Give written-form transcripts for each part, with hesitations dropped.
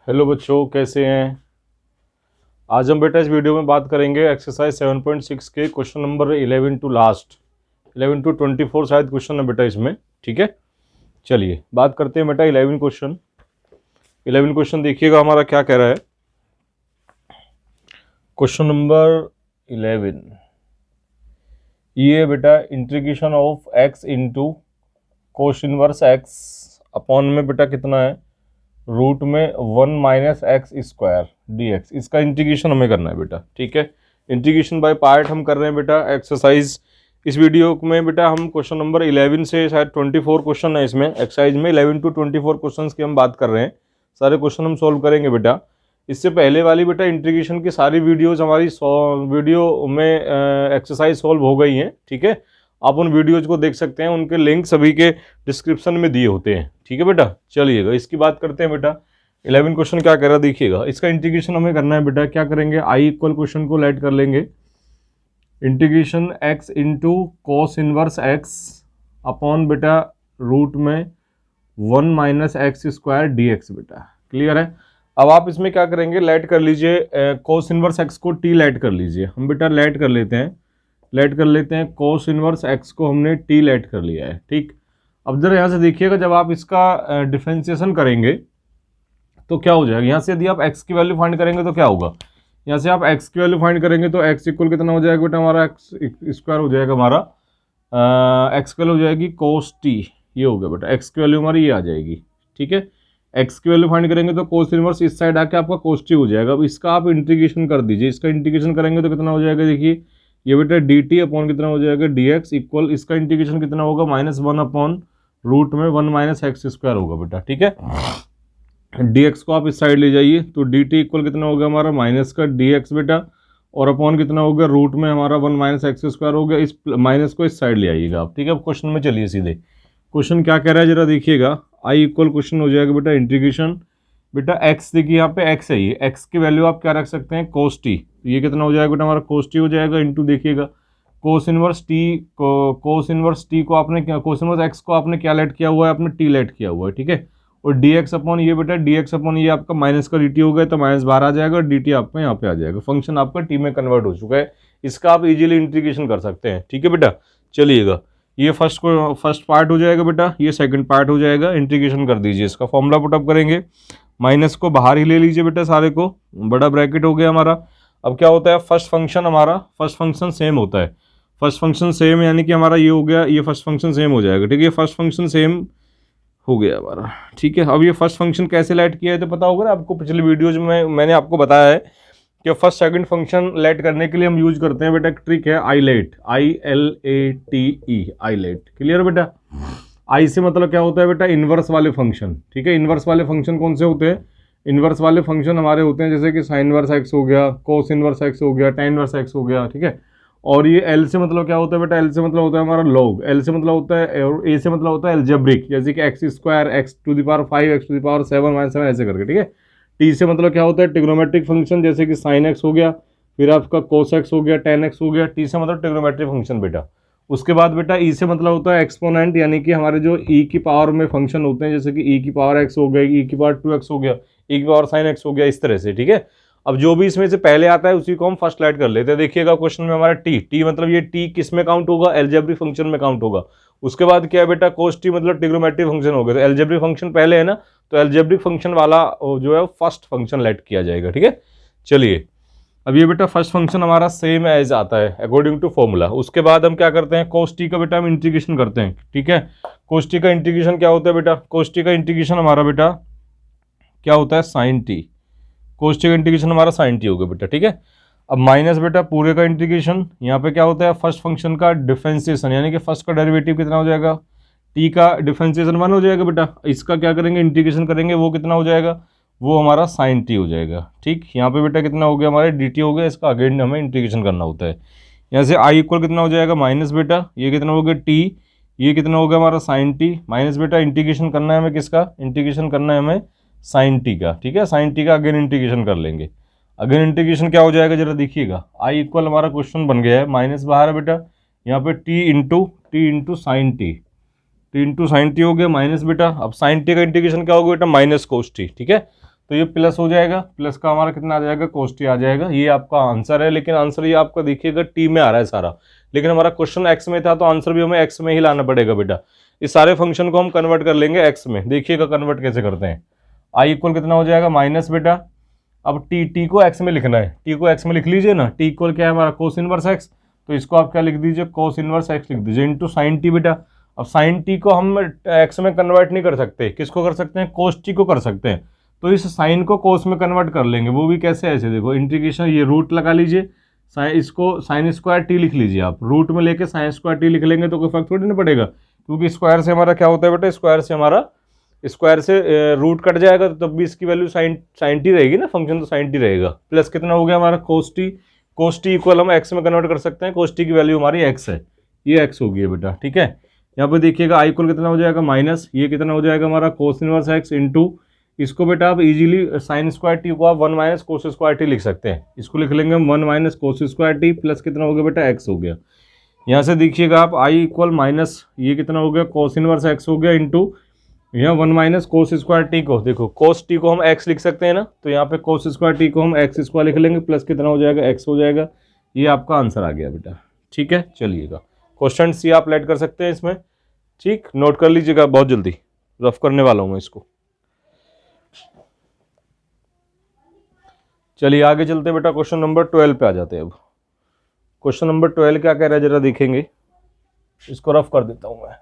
Hello बच्चों, कैसे हैं। आज हम बेटा इस वीडियो में बात करेंगे एक्सरसाइज 7.6 के question number 11 to last 11 to 24 शायद क्वेश्चन है बेटा इसमें। ठीक है, चलिए बात करते हैं बेटा 11 क्वेश्चन देखिएगा हमारा क्या कह रहा है। क्वेश्चन नंबर 11 ये बेटा integration of x into cos inverse x upon में बेटा कितना है, रूट में 1 minus x square D x. इसका इंटीग्रेशन हमें करना है बेटा। ठीक है, इंटीग्रेशन बाय पार्ट हम कर रहे हैं बेटा एक्सरसाइज। इस वीडियो में बेटा हम क्वेश्चन नंबर 11 से शायद 24 क्वेश्चन है इसमें एक्सरसाइज में। 11 टू 24 क्वेश्चन की हम बात कर रहे हैं, सारे क्वेश्चन हम सॉल्व करेंगे बेटा। इससे पहले वाली बेटा इंटीग्रेशन की सारी वीडियोज़ हमारी वीडियो में एक्सरसाइज सॉल्व हो गई हैं। ठीक है, आप उन वीडियोज़ को देख सकते हैं, उनके लिंक सभी के डिस्क्रिप्शन में दिए होते हैं। ठीक है बेटा, चलिएगा इसकी बात करते हैं बेटा। 11 क्वेश्चन क्या कह रहा है देखिएगा। इसका इंटीग्रेशन हमें करना है बेटा। क्या करेंगे, आई इक्वल क्वेश्चन को लेट कर लेंगे। Integration x into cos inverse x upon बेटा रूट में 1 minus x square D x बेटा। क्लियर है। अब आप इसमें क्या करेंगे, लेट कर लीजिए कॉस इनवर्स एक्स को टी लेट कर लीजिए। हम बेटा लेट कर लेते हैं कॉस इनवर्स एक्स को हमने टी लेट कर लिया है। ठीक, अब जरा यहाँ से देखिएगा, जब आप इसका डिफरेंशिएशन करेंगे तो क्या हो जाएगा। यहाँ से यदि आप x की वैल्यू फाइंड करेंगे तो क्या होगा, यहाँ से आप x की वैल्यू फाइंड करेंगे तो x इक्वल कितना हो जाएगा बेटा, हमारा x स्क्वायर हो जाएगा, हमारा x की वैल्यू हो जाएगी कोस टी। ये हो गया बेटा, x की वैल्यू हमारी ये आ जाएगी। ठीक है, x की वैल्यू फाइंड करेंगे तो कोस इनवर्स इस साइड आके आपका कोस टी हो जाएगा। अब इसका आप इंटीग्रेशन कर दीजिए। इसका इंटीग्रेशन करेंगे तो कितना हो जाएगा, देखिए ये बेटा डी टी अपॉन कितना हो जाएगा डी एक्स इक्वल, इसका इंटीग्रेशन कितना होगा -1 अपॉन रूट में 1 माइनस एक्स स्क्वायर होगा बेटा। ठीक है, डी एक्स को आप इस साइड ले जाइए तो डी टी इक्वल कितना होगा हमारा माइनस का डी एक्स बेटा, और अपॉन कितना होगा रूट में हमारा 1 माइनस एक्स स्क्वायर हो गया। इस माइनस को इस साइड ले आइएगा आप। ठीक है, अब क्वेश्चन में चलिए सीधे। क्वेश्चन क्या कह रहा है जरा देखिएगा। आई इक्वल क्वेश्चन हो जाएगा बेटा इंटीग्रेशन बेटा एक्स, देखिए यहाँ पे एक्स है, ये एक्स की वैल्यू आप क्या रख सकते हैं कोस टी। तो ये कितना हो जाएगा बेटा, हमारा कोस टी हो जाएगा इंटू देखिएगा कोस इनवर्स टी को आपने क्या, कोस इनवर्स एक्स को आपने क्या लेट किया हुआ है, आपने टी लेट किया हुआ है। ठीक है, और डी एक्स अपॉन ये बेटा डी एक्स अपॉन ये आपका माइनस का डी टी हो गया तो माइनस बाहर आ जाएगा और डी टी आपका यहाँ पे आ जाएगा। फंक्शन आपका टी में कन्वर्ट हो चुका है। इसका आप इजीली इंटीग्रेशन कर सकते हैं। ठीक है बेटा, चलिएगा ये फर्स्ट पार्ट हो जाएगा बेटा, ये सेकंड पार्ट हो जाएगा। इंटीग्रेशन कर दीजिए, इसका फॉर्मूला पुटअप करेंगे। माइनस को बाहर ही ले लीजिए बेटा, सारे को बड़ा ब्रैकेट हो गया हमारा। अब क्या होता है, फर्स्ट फंक्शन सेम होता है। फर्स्ट फंक्शन सेम यानी कि हमारा ये हो गया, ये फर्स्ट फंक्शन सेम हो जाएगा। ठीक है, फर्स्ट फंक्शन सेम हो गया हमारा। ठीक है, अब ये फर्स्ट फंक्शन कैसे लेट किया है तो पता होगा ना आपको, पिछले वीडियोज में मैंने आपको बताया है कि फर्स्ट सेकंड फंक्शन लेट करने के लिए हम यूज करते हैं बेटा एक ट्रिक है आईलेट, ILATE आईलेट। क्लियर बेटा, आई से मतलब क्या होता है बेटा, इनवर्स वाले फंक्शन। ठीक है, इनवर्स वाले फंक्शन कौन से होते हैं, इनवर्स वाले फंक्शन हमारे होते हैं जैसे कि साइन इनवर्स एक्स हो गया, कोस इनवर्स एक्स हो गया, टेन इनवर्स एक्स हो गया। ठीक है, और ये एल से मतलब क्या होता है बेटा, एल से मतलब होता है हमारा लॉग, एल से मतलब होता है, और ए से मतलब होता है एल्जेब्रिक, जैसे कि x square x to the power 5 x to the power 7 -7 ऐसे करके। ठीक है, टी से मतलब क्या होता है, ट्रिग्नोमेट्रिक फंक्शन, जैसे कि साइन एक्स हो गया, फिर आपका कोस एक्स हो गया, टेन एक्स हो गया। टी से मतलब ट्रिग्नोमेट्रिक फंक्शन बेटा। उसके बाद बेटा ई से मतलब होता है एक्सपोनेंट, यानी कि हमारे जो ई की पावर में फंक्शन होते हैं, जैसे कि ई की पावर एक्स हो गया, ई की पावर 2x हो गया, ई की पावर साइन एक्स हो गया, इस तरह से। ठीक है, अब जो भी इसमें से पहले आता है उसी को हम फर्स्ट लेट कर लेते हैं। देखिएगा क्वेश्चन में हमारा टी मतलब ये टी किस में काउंट होगा, एल्जेब्रिक फंक्शन में काउंट होगा। उसके बाद क्या है बेटा, कोस टी मतलब ट्रिग्नोमेट्रिक फंक्शन हो गया। तो एल्जेब्रिक फंक्शन पहले है ना, तो एल्जेब्रिक फंक्शन वाला जो है फर्स्ट फंक्शन लेट किया जाएगा। ठीक है, चलिए अब ये बेटा फर्स्ट फंक्शन हमारा सेम एज आता है अकॉर्डिंग टू फॉर्मूला। उसके बाद हम क्या करते हैं, कोस टी का बेटा हम इंटीग्रेशन करते हैं। ठीक है, कोस टी का इंटीग्रेशन क्या होता है बेटा, कोस टी का इंटीग्रेशन हमारा बेटा क्या होता है, साइन टी। कोस टी का इंटीग्रेशन हमारा साइन टी हो गया बेटा। ठीक है, अब माइनस बेटा पूरे का इंटीग्रेशन, यहाँ पे क्या होता है, फर्स्ट फंक्शन का डिफरेंशिएशन, यानी कि फर्स्ट का डेरिवेटिव कितना हो जाएगा, टी का डिफरेंशिएशन 1 हो जाएगा बेटा। इसका क्या करेंगे, इंटीग्रेशन करेंगे, वो कितना हो जाएगा, वो हमारा साइन टी हो जाएगा। ठीक, यहाँ पे बेटा कितना हो गया हमारे डी टी हो गया, इसका अगेन हमें इंटीग्रेशन करना होता है। यहाँ से आई इक्वल कितना हो जाएगा माइनस बेटा, ये कितना हो गया टी, ये कितना हो गया हमारा साइन टी, माइनस बेटा इंटीग्रेशन करना है हमें किसका, इंटीग्रेशन करना है हमें साइन टी का। ठीक है, साइन टी का अगेन इंटीग्रेशन कर लेंगे। अगेन इंटीग्रेशन क्या हो जाएगा जरा देखिएगा, आई इक्वल हमारा क्वेश्चन बन गया है, माइनस बाहर है बेटा, यहाँ पे T into sine T, T into sine T हो गया माइनस बेटा। अब साइन टी का इंटीग्रेशन क्या होगा बेटा, माइनस कोस टी। ठीक है, तो ये प्लस हो जाएगा, प्लस का हमारा कितना आ जाएगा, cos t आ जाएगा। ये आपका आंसर है, लेकिन आंसर ये आपका देखिएगा t में आ रहा है सारा, लेकिन हमारा क्वेश्चन x में था तो आंसर भी हमें x में ही लाना पड़ेगा बेटा। इस सारे फंक्शन को हम कन्वर्ट कर लेंगे x में, देखिएगा कन्वर्ट कैसे करते हैं। i इक्वल कितना हो जाएगा, माइनस बेटा, अब t को x में लिखना है, t को x में लिख लीजिए ना, t इक्वल क्या है हमारा, cos इनवर्स x, तो इसको आप क्या लिख दीजिए, cos इनवर्स x लिख दीजिए इंटू साइन t बेटा। अब साइन t को हम x में कन्वर्ट नहीं कर सकते, किसको कर सकते हैं, cos t को कर सकते हैं, तो इस साइन को कोस में कन्वर्ट कर लेंगे, वो भी कैसे, ऐसे देखो इंटीग्रेशन, ये रूट लगा लीजिए, इसको साइन स्क्वायर टी लिख लीजिए आप, रूट में लेके साइन स्क्वायर टी लिख लेंगे तो कोई फर्क थोड़ी ना पड़ेगा, क्योंकि स्क्वायर से हमारा क्या होता है बेटा, स्क्वायर से रूट कट जाएगा, तो तब भी इसकी वैल्यू साइन टी रहेगी ना, फंक्शन तो साइन टी रहेगा। प्लस कितना हो गया हमारा, कोस टी इक्वल हम एक्स में कन्वर्ट कर सकते हैं, कोस टी की वैल्यू हमारी एक्स है, ये एक्स हो गई है बेटा, ठीक है। यहाँ पे देखिएगा आई इक्वल कितना हो जाएगा, माइनस, ये कितना हो जाएगा हमारा कोस इनवर्स एक्स इंटू, इसको बेटा आप इजीली साइन स्क्वायर टी को आप 1 माइनस कोस स्क्वायर टी लिख सकते हैं, इसको लिख लेंगे हम 1 minus cos square T, plus कितना हो गया बेटा, एक्स हो गया। यहाँ से देखिएगा आप आई इक्वल माइनस, ये कितना हो गया, कोस इनवर्स एक्स हो गया इंटू, यहाँ 1 माइनस कोस स्क्वायर टी को, देखो कोस टी को हम एक्स लिख सकते हैं ना, तो यहाँ पे कोस स्क्वायर टी को हम एक्स स्क्वायर लिख लेंगे, प्लस कितना हो जाएगा, एक्स हो जाएगा। ये आपका आंसर आ गया बेटा, ठीक है। चलिएगा क्वेश्चन सी आप लेट कर सकते हैं इसमें, ठीक, नोट कर लीजिएगा, बहुत जल्दी रफ करने वाला हूँ मैं इसको। चलिए आगे चलते हैं बेटा, क्वेश्चन नंबर 12 पे आ जाते हैं। अब क्वेश्चन नंबर 12 क्या कह रहा है जरा देखेंगे, इसको रफ कर देता हूं मैं।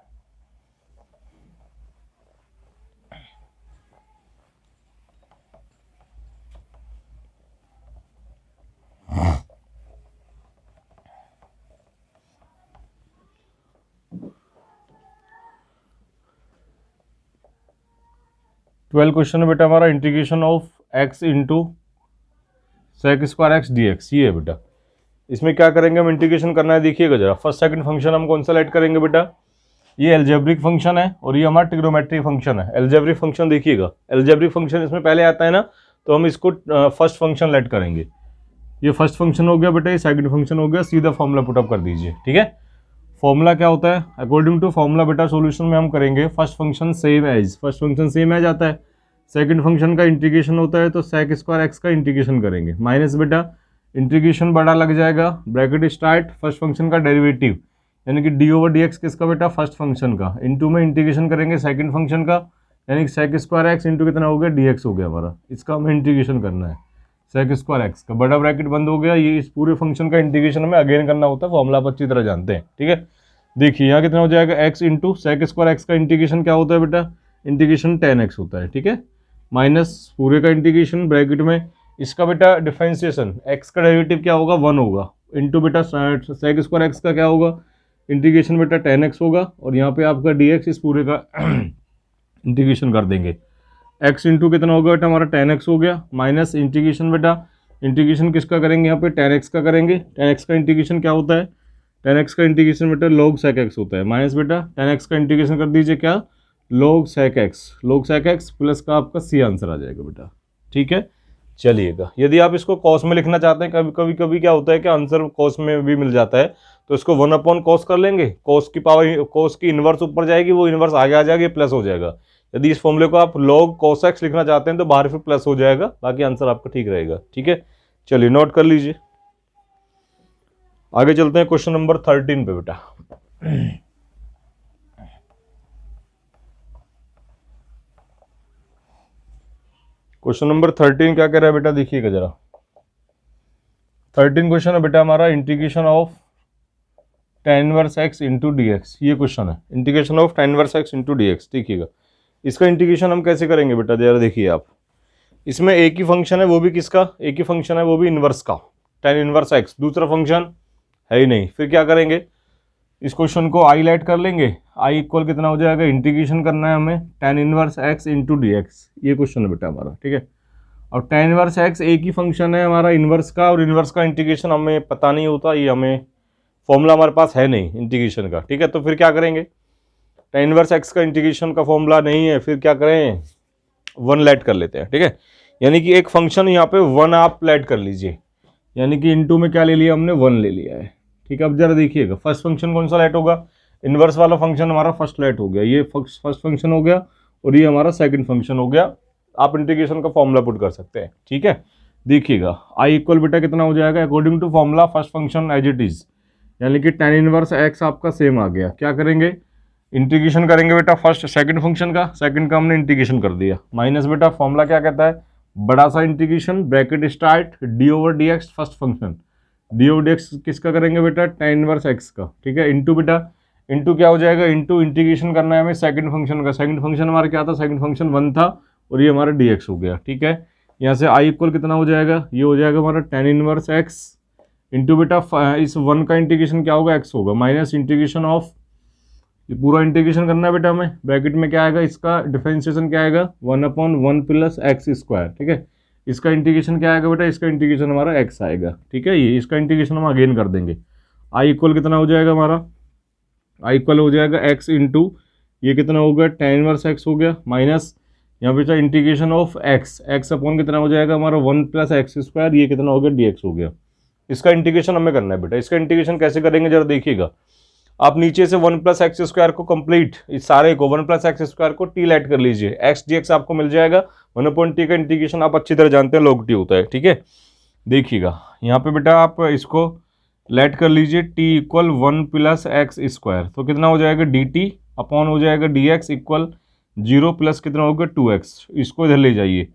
ट्वेल्व क्वेश्चन है बेटा हमारा, integration of x into sec square x d x, ये है बेटा। इसमें क्या करेंगे हम, इंटीग्रेशन करना है, देखिएगा जरा। फर्स्ट सेकंड फंक्शन हम कौन सा लेट करेंगे बेटा, ये एल्जेब्रिक फंक्शन है और ये हमारा ट्रिग्नोमेट्रिक फंक्शन है। एल्जेब्रिक फंक्शन देखिएगा, एल्जेब्रिक फंक्शन इसमें पहले आता है ना, तो हम इसको फर्स्ट फंक्शन लेट करेंगे। ये फर्स्ट फंक्शन हो गया बेटा, ये सेकंड फंक्शन हो गया, सीधा फॉर्मूला पुटअप कर दीजिए, ठीक है। फॉर्मूला क्या होता है, अकॉर्डिंग टू फॉर्मूला बेटा सॉल्यूशन में हम करेंगे फर्स्ट फंक्शन सेम एज आता है, सेकंड फंक्शन का इंटीग्रेशन होता है तो सेक स्क्वायर एक्स का इंटीग्रेशन करेंगे, माइनस बेटा इंटीग्रेशन बड़ा लग जाएगा, ब्रैकेट स्टार्ट, फर्स्ट फंक्शन का डेरिवेटिव यानी कि डी ओवर डी एक्स किसका बेटा, फर्स्ट फंक्शन का, इंटू में इंटीग्रेशन करेंगे सेकंड फंक्शन का, यानी कि सेक स्क्वायर एक्स इंटू कितना हो गया, डी एक्स हो गया हमारा, इसका हमें इंटीग्रेशन करना है सेक स्क्वायर एक्स का, बड़ा ब्रैकेट बंद हो गया। ये इस पूरे फंक्शन का इंटीग्रेशन हमें अगेन करना होता है, फॉर्मूला आप अच्छी तरह जानते हैं, ठीक है। देखिए यहाँ कितना हो जाएगा, x into sec square x का इंटीग्रेशन क्या होता है बेटा, इंटीग्रेशन 10x होता है, ठीक है, माइनस पूरे का इंटीग्रेशन ब्रैकेट में, इसका बेटा डिफरेंशिएशन x का डेरिवेटिव क्या होगा, 1 होगा, इंटू बेटा सेक स्क्वायर एक्स का क्या होगा, इंटीग्रेशन बेटा 10x होगा, और यहाँ पे आपका dx इस पूरे का इंटीग्रेशन कर देंगे, x इंटू कितना होगा बेटा हमारा 10x हो गया, माइनस इंटीग्रेशन बेटा, इंटीग्रेशन किसका करेंगे यहाँ पे 10x का करेंगे, 10x का इंटीग्रेशन क्या होता है, 10x का इंटीग्रेशन बेटा log sec x होता है, माइनस बेटा 10x का इंटीग्रेशन कर दीजिए क्या, log sec x प्लस का आपका सी आंसर आ जाएगा बेटा, ठीक है। चलिएगा यदि आप इसको कॉस में लिखना चाहते हैं, कभी क्या होता है कि आंसर कॉस में भी मिल जाता है, तो इसको 1 अपॉन कॉस कर लेंगे, कॉस की इन्वर्स ऊपर जाएगी, वो इन्वर्स आगे आ जाएगी, प्लस हो जाएगा। यदि इस फॉर्मूले को आप log cos x लिखना चाहते हैं तो बाहर फिर प्लस हो जाएगा, बाकी आंसर आपका ठीक रहेगा, ठीक है। चलिए नोट कर लीजिए, आगे चलते हैं क्वेश्चन नंबर 13 पे बेटा। क्वेश्चन नंबर 13 क्या कह रहा है बेटा, देखिएगा जरा। 13 क्वेश्चन है बेटा हमारा, integration of tan inverse x into D x, ये क्वेश्चन है, integration of tan inverse x into D x. देखिएगा इसका इंटीग्रेशन हम कैसे करेंगे बेटा, जरा देखिए आप, इसमें एक ही फंक्शन है, वो भी किसका, एक ही फंक्शन है, वो भी इनवर्स का, tan इनवर्स x, दूसरा फंक्शन है ही नहीं। फिर क्या करेंगे, इस क्वेश्चन को आई लेट कर लेंगे, आई इक्वल कितना हो जाएगा, इंटीग्रेशन करना है हमें tan inverse x into D x, ये क्वेश्चन है बेटा हमारा, ठीक है। और tan इनवर्स x एक ही फंक्शन है हमारा इनवर्स का, और इनवर्स का इंटीग्रेशन हमें पता नहीं होता, ये हमें फॉर्मूला हमारे पास है नहीं इंटीग्रेशन का, ठीक है। तो फिर क्या करेंगे, tan इनवर्स x का इंटीग्रेशन का फॉर्मूला नहीं है, फिर क्या करें, 1 लेट कर लेते हैं, ठीक है। यानी कि एक फंक्शन यहाँ पे 1 आप लेट कर लीजिए, यानी कि इंटू में क्या ले लिया हमने, 1 ले लिया है, ठीक है। अब जरा देखिएगा फर्स्ट फंक्शन कौन सा लेट होगा, इनवर्स वाला फंक्शन हमारा फर्स्ट लेट हो गया, ये फर्स्ट फंक्शन हो गया, और ये हमारा सेकंड फंक्शन हो गया। आप इंटीग्रेशन का फॉर्मूला पुट कर सकते हैं। ठीक है, देखिएगा आई इक्वल बेटा कितना हो जाएगा according to formula first function as it is, यानी कि tan इनवर्स x आपका सेम आ गया। क्या करेंगे, इंटीग्रेशन करेंगे बेटा फर्स्ट सेकंड फंक्शन का, सेकंड का हमने इंटीग्रेशन कर दिया, माइनस बेटा फॉर्मूला क्या कहता है, बड़ा सा integration bracket start D over D x first function, D over D x किसका करेंगे बेटा tan इनवर्स x का। ठीक है, इंटू बेटा इंटू क्या हो जाएगा, इंटू इंटीग्रेशन करना है हमें सेकंड फंक्शन का, सेकंड फंक्शन हमारा क्या था, सेकंड फंक्शन 1 था और ये हमारा dx हो गया। ठीक है, यहाँ से आई इक्वल कितना हो जाएगा, ये हो जाएगा हमारा tan इनवर्स x इंटू बेटा इस 1 का इंटीग्रेशन क्या होगा, x होगा, माइनस इंटीग्रेशन ऑफ, ये पूरा इंटीग्रेशन करना है बेटा हमें, ब्रैकेट में क्या आएगा, इसका डिफरेंशिएशन क्या आएगा 1/1 प्लस एक्स स्क्वायर। ठीक है, इसका इंटीग्रेशन क्या आएगा बेटा, इसका इंटीग्रेशन हमारा x आएगा। ठीक है, ये इसका इंटीग्रेशन हम अगेन कर देंगे, आई इक्वल कितना हो जाएगा हमारा, आई इक्वल हो जाएगा x इंटू ये कितना हो गया tan इनवर्स x हो गया, माइनस यहाँ पे इंटीग्रेशन ऑफ x अपॉन कितना हो जाएगा हमारा 1 प्लस एक्स स्क्वायर, ये कितना हो गया dx हो गया। इसका इंटीग्रेशन हमें करना है बेटा, इसका इंटीग्रेशन कैसे करेंगे जरा देखिएगा, आप नीचे से 1 प्लस एक्स स्क्वायर को कंप्लीट इस सारे को 1 प्लस एक्स स्क्वायर को टी लेट कर लीजिए, एक्स डी एक्स आपको मिल जाएगा 1/t का इंटीग्रेशन आप अच्छी तरह जानते हैं log t होता है। ठीक है, देखिएगा यहाँ पे बेटा आप इसको लेट कर लीजिए t equal 1 plus x square, तो कितना हो जाएगा dt अपॉन हो जाएगा dx इक्वल 0 प्लस कितना होगा 2x, इसको इधर ले जाइए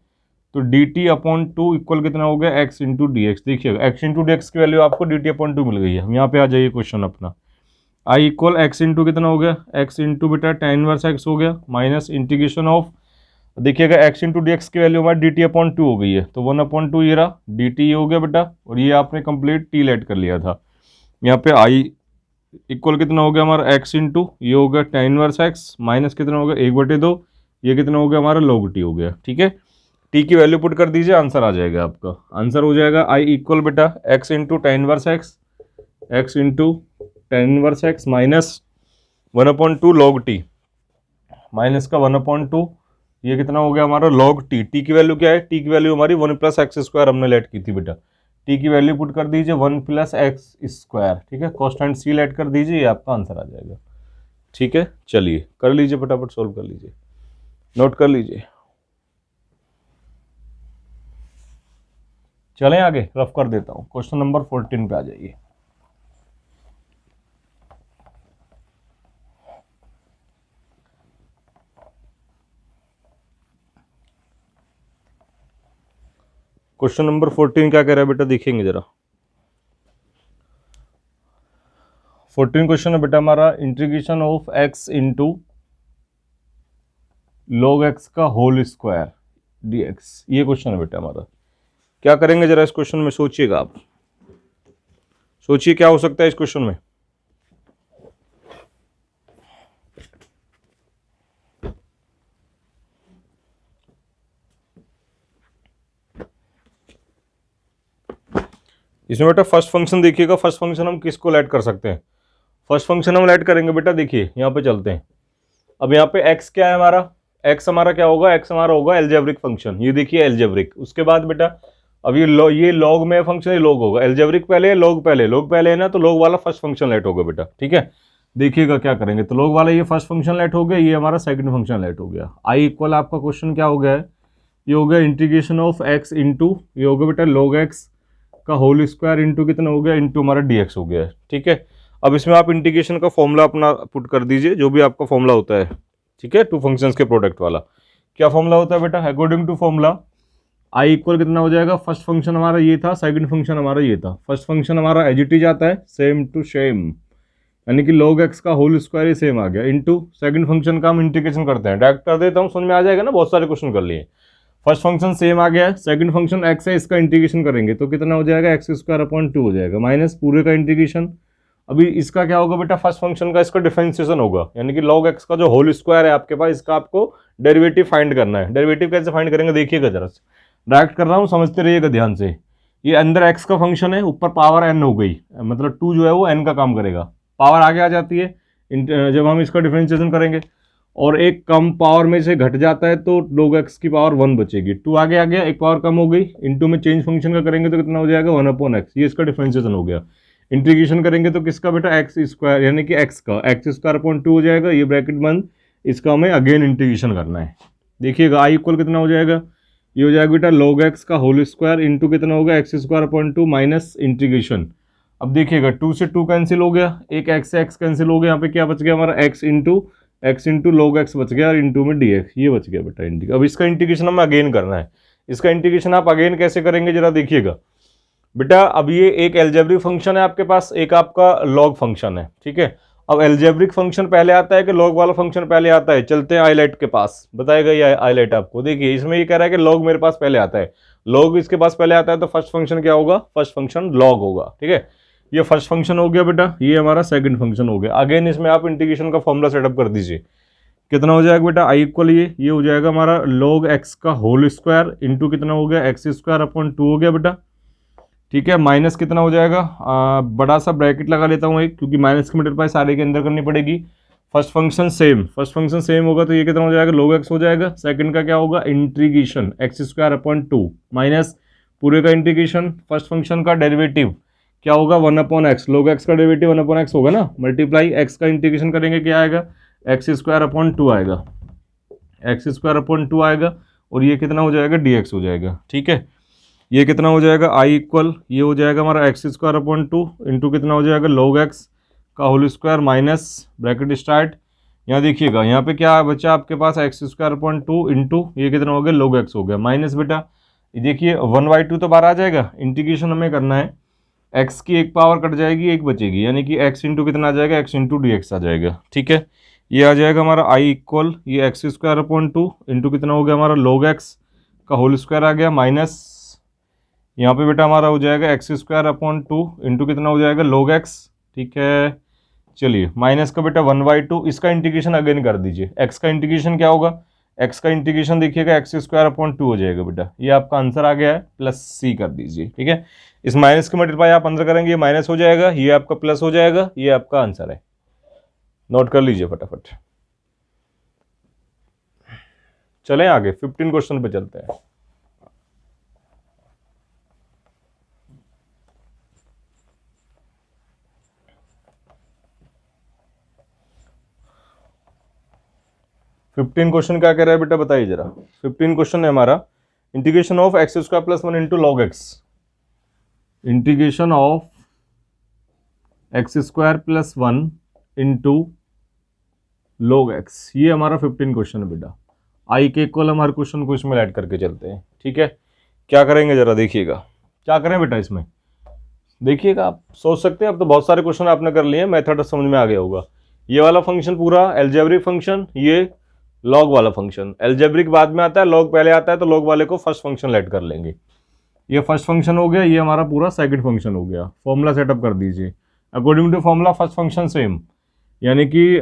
तो dt अपॉन 2 इक्वल कितना हो गया x इंटू डी एक्स। देखिएगा x इंटू डी एक्स की वैल्यू आपको dt अपॉन 2 मिल गई है। हम यहाँ पे आ जाइए क्वेश्चन अपना, i इक्वल x इंटू कितना हो गया, x इंटू बेटा tan इनवर्स x हो गया, माइनस इंटीग्रेशन ऑफ, देखिएगा x इंटू डी एक्स की वैल्यू हमारी dt अपॉन 2 हो गई है, तो 1/2 ये रहा dt ये हो गया बेटा, और ये आपने कंप्लीट t लेट कर लिया था। यहाँ पे i इक्वल कितना हो गया हमारा x इंटू ये हो गया tan इनवर्स x माइनस कितना हो गया 1/2, ये कितना हो गया हमारा log t हो गया। ठीक है, t की वैल्यू पुट कर दीजिए, आंसर आ जाएगा आपका, आंसर हो जाएगा i इक्वल बेटा x into tan inverse x into tan inverse x minus 1/2 log t minus का 1/2, ये कितना हो गया हमारा log t, t की वैल्यू क्या है, t की वैल्यू हमारी 1 प्लस एक्स स्क्वायर हमने लेट की थी बेटा, t की वैल्यू पुट कर दीजिए 1 प्लस एक्स स्क्वायर। ठीक है, कॉन्स्टेंट c लेट कर दीजिए, ये आपका आंसर आ जाएगा। ठीक है, चलिए कर लीजिए फटाफट सोल्व कर लीजिए, नोट कर लीजिए। चलें आगे, रफ कर देता हूँ, क्वेश्चन नंबर 14 पे आ जाइए। क्वेश्चन नंबर 14 क्या कह रहा है बेटा, देखेंगे जरा। 14 क्वेश्चन है बेटा हमारा, integration of x into log x का होल स्क्वायर dx, ये क्वेश्चन है बेटा हमारा। क्या करेंगे जरा इस क्वेश्चन में, सोचिएगा आप, सोचिए क्या हो सकता है इस क्वेश्चन में। इसमें बेटा फर्स्ट फंक्शन देखिएगा, फर्स्ट फंक्शन हम किसको लेट कर सकते हैं, फर्स्ट फंक्शन हम लेट करेंगे बेटा, देखिए यहाँ पे चलते हैं। अब यहाँ पे x क्या है हमारा, x हमारा क्या होगा, x हमारा होगा एल्जेब्रिक फंक्शन, ये देखिए एल्जेब्रिक। उसके बाद बेटा अब ये लॉग में फंक्शन, ये लॉग होगा, एल्जेब्रिक पहले है लॉग पहले, लॉग पहले है ना, तो लॉग वाला फर्स्ट फंक्शन लेट होगा बेटा। ठीक है, देखिएगा क्या करेंगे, तो लॉग वाला ये फर्स्ट फंक्शन लेट हो गया, ये हमारा सेकंड फंक्शन लेट हो गया। आई इक्वल आपका क्वेश्चन क्या हो गया है, ये हो गया इंटीग्रेशन ऑफ x इंटू ये हो गया बेटा log x का होल स्क्वायर इंटू कितना हो गया, इंटू हमारा dx हो गया है। ठीक है, अब इसमें आप इंटीग्रेशन का फॉर्मूला अपना पुट कर दीजिए, जो भी आपका फॉर्मूला होता है। ठीक है, टू फंक्शंस के प्रोडक्ट वाला क्या फॉर्मूला होता है बेटा, according to formula I equal कितना हो जाएगा, फर्स्ट फंक्शन हमारा ये था, सेकंड फंक्शन हमारा ये था, फर्स्ट फंक्शन हमारा एज इट इज आता है सेम टू सेम, यानी कि log x का होल स्क्वायर ही सेम आ गया, इंटू सेकंड फंक्शन का हम इंटीग्रेशन करते हैं, डायरेक्ट कर देता हूँ, समझ में आ जाएगा ना, बहुत सारे क्वेश्चन कर लिए। फर्स्ट फंक्शन सेम आ गया है, सेकंड फंक्शन x है, इसका इंटीग्रेशन करेंगे तो कितना हो जाएगा, एक्स स्क्वायर अपॉन 2 हो जाएगा, माइनस पूरे का इंटीग्रेशन। अभी इसका क्या होगा बेटा, फर्स्ट फंक्शन का इसका डिफरेंशिएशन होगा, यानी कि log x का जो होल स्क्वायर है आपके पास, इसका आपको डेरिवेटिव फाइंड करना है। डेरिवेटिव कैसे फाइंड करेंगे देखिएगा जरा, डायरेक्ट कर रहा हूँ, समझते रहिएगा ध्यान से। ये अंदर x का फंक्शन है, ऊपर पावर n हो गई, मतलब 2 जो है वो n का काम करेगा, पावर आगे आ जाती है जब हम इसका डिफरेंशिएशन करेंगे, और एक कम पावर में से घट जाता है तो log x की पावर 1 बचेगी, 2 आगे आ गया, एक पावर कम हो गई, इंटू में चेंज फंक्शन का करेंगे तो कितना हो जाएगा 1/x, ये इसका डिफरेंशिएशन हो गया। इंटीग्रेशन करेंगे तो किसका बेटा, एक्स स्क्वायर यानी कि x का, एक्स स्क्वायर अपॉन 2 हो जाएगा, ये ब्रैकेट बंद, इसका हमें अगेन इंटीग्रेशन करना है। देखिएगा आई इक्वल कितना हो जाएगा, ये हो जाएगा बेटा log x का होल स्क्वायर इंटू कितना होगा x square upon 2 minus integration. अब देखिएगा 2 से 2 कैंसिल हो गया, एक x से x कैंसिल हो गया, यहाँ पे क्या बच गया हमारा x इंटू log x बच गया और इंटू में dx, ये बच गया बेटा इंटीग्रेशन। अब इसका इंटीग्रेशन हमें अगेन करना है। इसका इंटीग्रेशन आप अगेन कैसे करेंगे जरा देखिएगा बेटा। अब ये एक एल्जेब्रिक फंक्शन है आपके पास, एक आपका लॉग फंक्शन है, ठीक है। अब एल्जेब्रिक फंक्शन पहले आता है कि लॉग वाला फंक्शन पहले आता है? चलते हैं आईलाइट के पास, बताएगा ये आईलाइट आपको। देखिए इसमें ये कह रहा है कि लॉग मेरे पास पहले आता है, लॉग इसके पास पहले आता है, तो फर्स्ट फंक्शन क्या होगा? फर्स्ट फंक्शन लॉग होगा, ठीक है। ये फर्स्ट फंक्शन हो गया बेटा, ये हमारा सेकंड फंक्शन हो गया। अगेन इसमें आप इंटीग्रेशन का फॉर्मूला सेटअप कर दीजिए। कितना हो जाएगा बेटा? आई इक्वल ये हो जाएगा हमारा log x का होल स्क्वायर इंटू कितना हो गया एक्स स्क्वायर अपॉन 2 हो गया बेटा, ठीक है। माइनस कितना हो जाएगा, बड़ा सा ब्रैकेट लगा लेता हूँ एक, क्योंकि माइनस की मल्टीप्लाई सारे के अंदर करनी पड़ेगी। फर्स्ट फंक्शन सेम होगा, तो ये कितना हो जाएगा? log x हो जाएगा। सेकंड का क्या होगा? Integration x square upon 2 minus पूरे का इंटीग्रेशन, फर्स्ट फंक्शन का डेरिवेटिव क्या होगा? 1 अपॉन एक्स, log x का डेरिवेटिव 1 अपॉन एक्स होगा ना, मल्टीप्लाई एक्स का इंटीग्रेशन करेंगे क्या आएगा? एक्स स्क्वायर अपॉन 2 आएगा, एक्स स्क्वायर अपॉन 2 आएगा, और ये कितना हो जाएगा? dx हो जाएगा, ठीक है। ये कितना हो जाएगा? आई इक्वल ये हो जाएगा हमारा एक्स स्क्वायर अपॉन 2 इंटू कितना हो जाएगा? log x का whole square minus bracket start. यहाँ देखिएगा यहाँ पे क्या बचा आपके पास? एक्स स्क्वायर अपॉन 2 इंटू ये कितना हो गया? log x हो गया माइनस बेटा देखिए 1/2 तो बाहर आ जाएगा। इंटीग्रेशन हमें करना है, x की एक पावर कट जाएगी, एक बचेगी, यानी कि x इंटू कितना आ जाएगा? x इंटू dx आ जाएगा, ठीक है। ये आ जाएगा हमारा आई इक्वल ये एक्स स्क्वायर अपॉन 2 इंटू कितना हो गया हमारा? log x का होल स्क्वायर आ गया माइनस यहाँ पे बेटा हमारा हो जाएगा एक्स स्क्वायर अपॉन 2 इंटू कितना हो जाएगा? log x, ठीक है। चलिए माइनस का बेटा 1/2, इसका इंटीग्रेशन अगेन कर दीजिए। x का इंटीग्रेशन क्या होगा? x का इंटीग्रेशन देखिएगा एक्स स्क्वायर अपॉन 2 हो जाएगा बेटा, ये आपका आंसर आ गया है, प्लस c कर दीजिए, ठीक है। इस माइनस की मल्टीप्लाई आप अंदर करेंगे, ये माइनस हो जाएगा, ये आपका प्लस हो जाएगा, ये आपका आंसर है। नोट कर लीजिए फटाफट। चलें आगे 15 क्वेश्चन पे चलते हैं। फिफ्टीन क्वेश्चन क्या कह रहा है बेटा बताइए जरा। 15 क्वेश्चन है हमारा, integration of x square plus 1 into log x, integration of x square plus 1 into log x, ये हमारा 15 क्वेश्चन है बेटा। आई के इक्वल हम हर क्वेश्चन को इसमें ऐड करके चलते हैं, ठीक है। क्या करेंगे जरा देखिएगा, क्या करें बेटा इसमें देखिएगा। आप सोच सकते हैं, अब तो बहुत सारे क्वेश्चन आपने कर लिए, मेथड समझ में आ गया होगा। ये वाला फंक्शन पूरा एल्जेब्रिक फंक्शन, ये लॉग वाला फंक्शन। एल्जेब्रिक बाद में आता है, लॉग पहले आता है, तो लॉग वाले को फर्स्ट फंक्शन लेट कर लेंगे। ये फर्स्ट फंक्शन हो गया, ये हमारा पूरा सेकंड फंक्शन हो गया। फॉर्मूला सेटअप कर दीजिए according to formula, first function same, यानी कि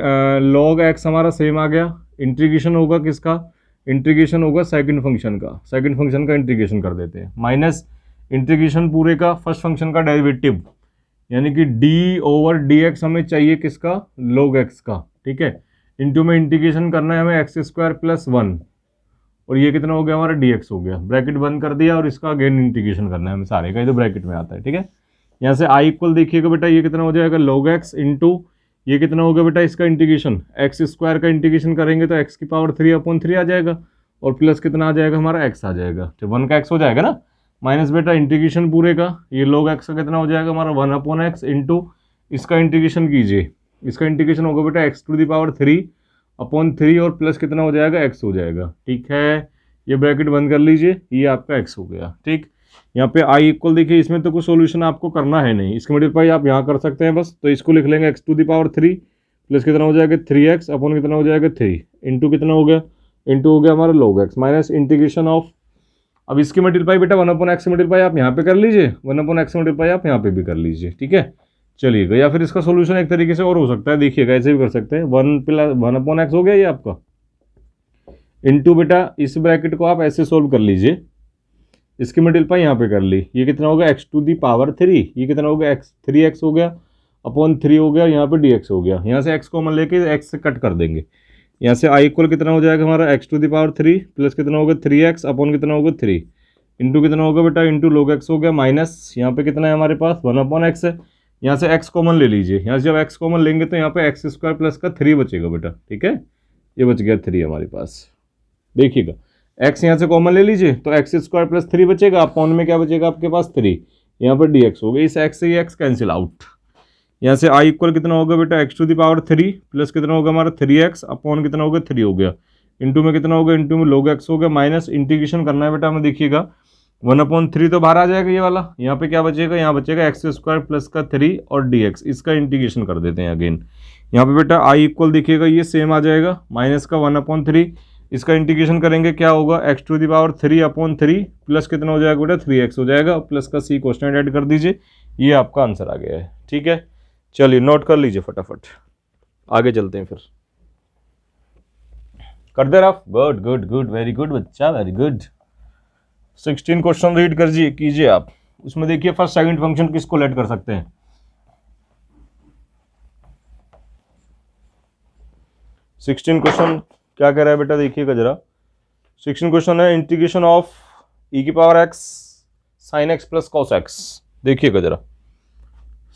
log x हमारा सेम आ गया। इंटीग्रेशन होगा किसका? इंटीग्रेशन होगा सेकंड फंक्शन का, सेकंड फंक्शन का इंटीग्रेशन कर देते हैं, माइनस इंटीग्रेशन पूरे का फर्स्ट फंक्शन का डेरिवेटिव, यानी कि d/dx हमें चाहिए किसका? log x का, ठीक है। इंटू में इंटीग्रेशन करना है हमें एक्स स्क्वायर प्लस 1, और ये कितना हो गया हमारा? dx हो गया। ब्रैकेट बंद कर दिया, और इसका अगेन इंटीग्रेशन करना है हमें सारे का, ये तो ब्रैकेट में आता है, ठीक है। यहाँ से आई इक्वल देखिएगा बेटा, ये कितना हो जाएगा? log x इंटू ये कितना होगा बेटा? इसका इंटीग्रेशन एक्स स्क्वायर का इंटीग्रेशन करेंगे तो एक्स की पावर 3/3 आ जाएगा, और प्लस कितना आ जाएगा हमारा? x आ जाएगा, तो 1 का x हो जाएगा ना, माइनस बेटा इंटीग्रेशन पूरे का, ये log x का कितना हो जाएगा हमारा? 1/x इंटू इसका इंटीग्रेशन कीजिए, इसका इंटीग्रेशन होगा बेटा x⁻³ और प्लस कितना हो जाएगा? x हो जाएगा, ठीक है। ये ब्रैकेट बंद कर लीजिए, ये आपका x हो गया, ठीक। यहाँ पे आई इक्वल देखिए, इसमें तो कुछ सॉल्यूशन आपको करना है नहीं, इसके मल्टीप्लाई आप यहाँ कर सकते हैं बस। तो इसको लिख लेंगे x⁻³ प्लस कितना हो जाएगा? 3x अपॉन कितना हो जाएगा? 3 इंटू कितना हो गया? इंटू हो गया हमारा log x minus integration of, अब इसकी मल्टीप्लाई बेटा 1/x मल्टीप्लाई आप यहाँ पे कर लीजिए, 1/x मल्टीप्लाई आप यहाँ पे भी कर लीजिए, ठीक है। चलिएगा, या फिर इसका सोल्यूशन एक तरीके से और हो सकता है, देखिएगा ऐसे भी कर सकते हैं। 1/x हो गया ये आपका, इंटू बेटा इस ब्रैकेट को आप ऐसे सोल्व कर लीजिए, इसकी मल्टीप्लाई यहाँ पे कर ली, ये कितना होगा? x⁻3, ये कितना हो गया? 3x हो गया अपॉन 3 हो गया, यहाँ पे dx हो गया। यहाँ से x कॉमन लेके x से कट कर देंगे, यहाँ से आई इक्वल कितना हो जाएगा हमारा? x⁻3 प्लस कितना होगा? 3x अपॉन कितना होगा? 3 इंटू कितना होगा बेटा? इंटू log x हो गया, माइनस यहाँ पे कितना है हमारे पास? 1/x है, यहाँ से x कॉमन ले लीजिए, यहाँ से जब x कॉमन लेंगे तो यहाँ पे x² प्लस का 3 बचेगा बेटा, ठीक है। ये बच गया 3 हमारे पास, देखिएगा एक्स यहाँ से कॉमन ले लीजिए तो एक्स स्क्वायर प्लस 3 बचेगा, अपॉन में क्या बचेगा आपके पास 3, यहाँ पर डी एक्स हो गया, इस एक्स से ये एक्स कैंसिल आउट। यहाँ से आई इक्वल कितना होगा बेटा x to the power 3 plus कितना होगा हमारा 3x अपॉन कितना होगा 3 हो गया, इंटू में कितना होगा, इंटू में log x हो गया, माइनस इंटीग्रेशन करना है बेटा हमें, देखिएगा 1/3 तो बाहर आ जाएगा ये वाला, यहाँ पे क्या बचेगा, यहाँ बचेगा एक्स स्क्वायर प्लस का 3 और dx, इसका इंटीग्रेशन कर देते हैं अगेन। यहाँ पे बेटा आई इक्वल देखिएगा ये सेम आ जाएगा, माइनस का 1/3, इसका इंटीग्रेशन करेंगे क्या होगा, x to the power 3/3 plus कितना हो जाएगा बेटा 3x हो जाएगा, प्लस का c कोस्टेंट ऐड कर दीजिए, ये आपका आंसर आ गया है। ठीक है, चलिए नोट कर लीजिए फटाफट, आगे चलते हैं फिर। कर दे रहा, good good good, very good बच्चा, वेरी गुड। 16 क्वेश्चन रीड कर कीजिए आप, उसमें देखिए फर्स्ट सेकंड फंक्शन किसको लेट कर सकते हैं। 16 क्वेश्चन क्या कह रहा है बेटा, देखिएगा जरा। 16 क्वेश्चन है इंटीग्रेशन ऑफ ई की power x sine x plus cos x, देखिएगा जरा।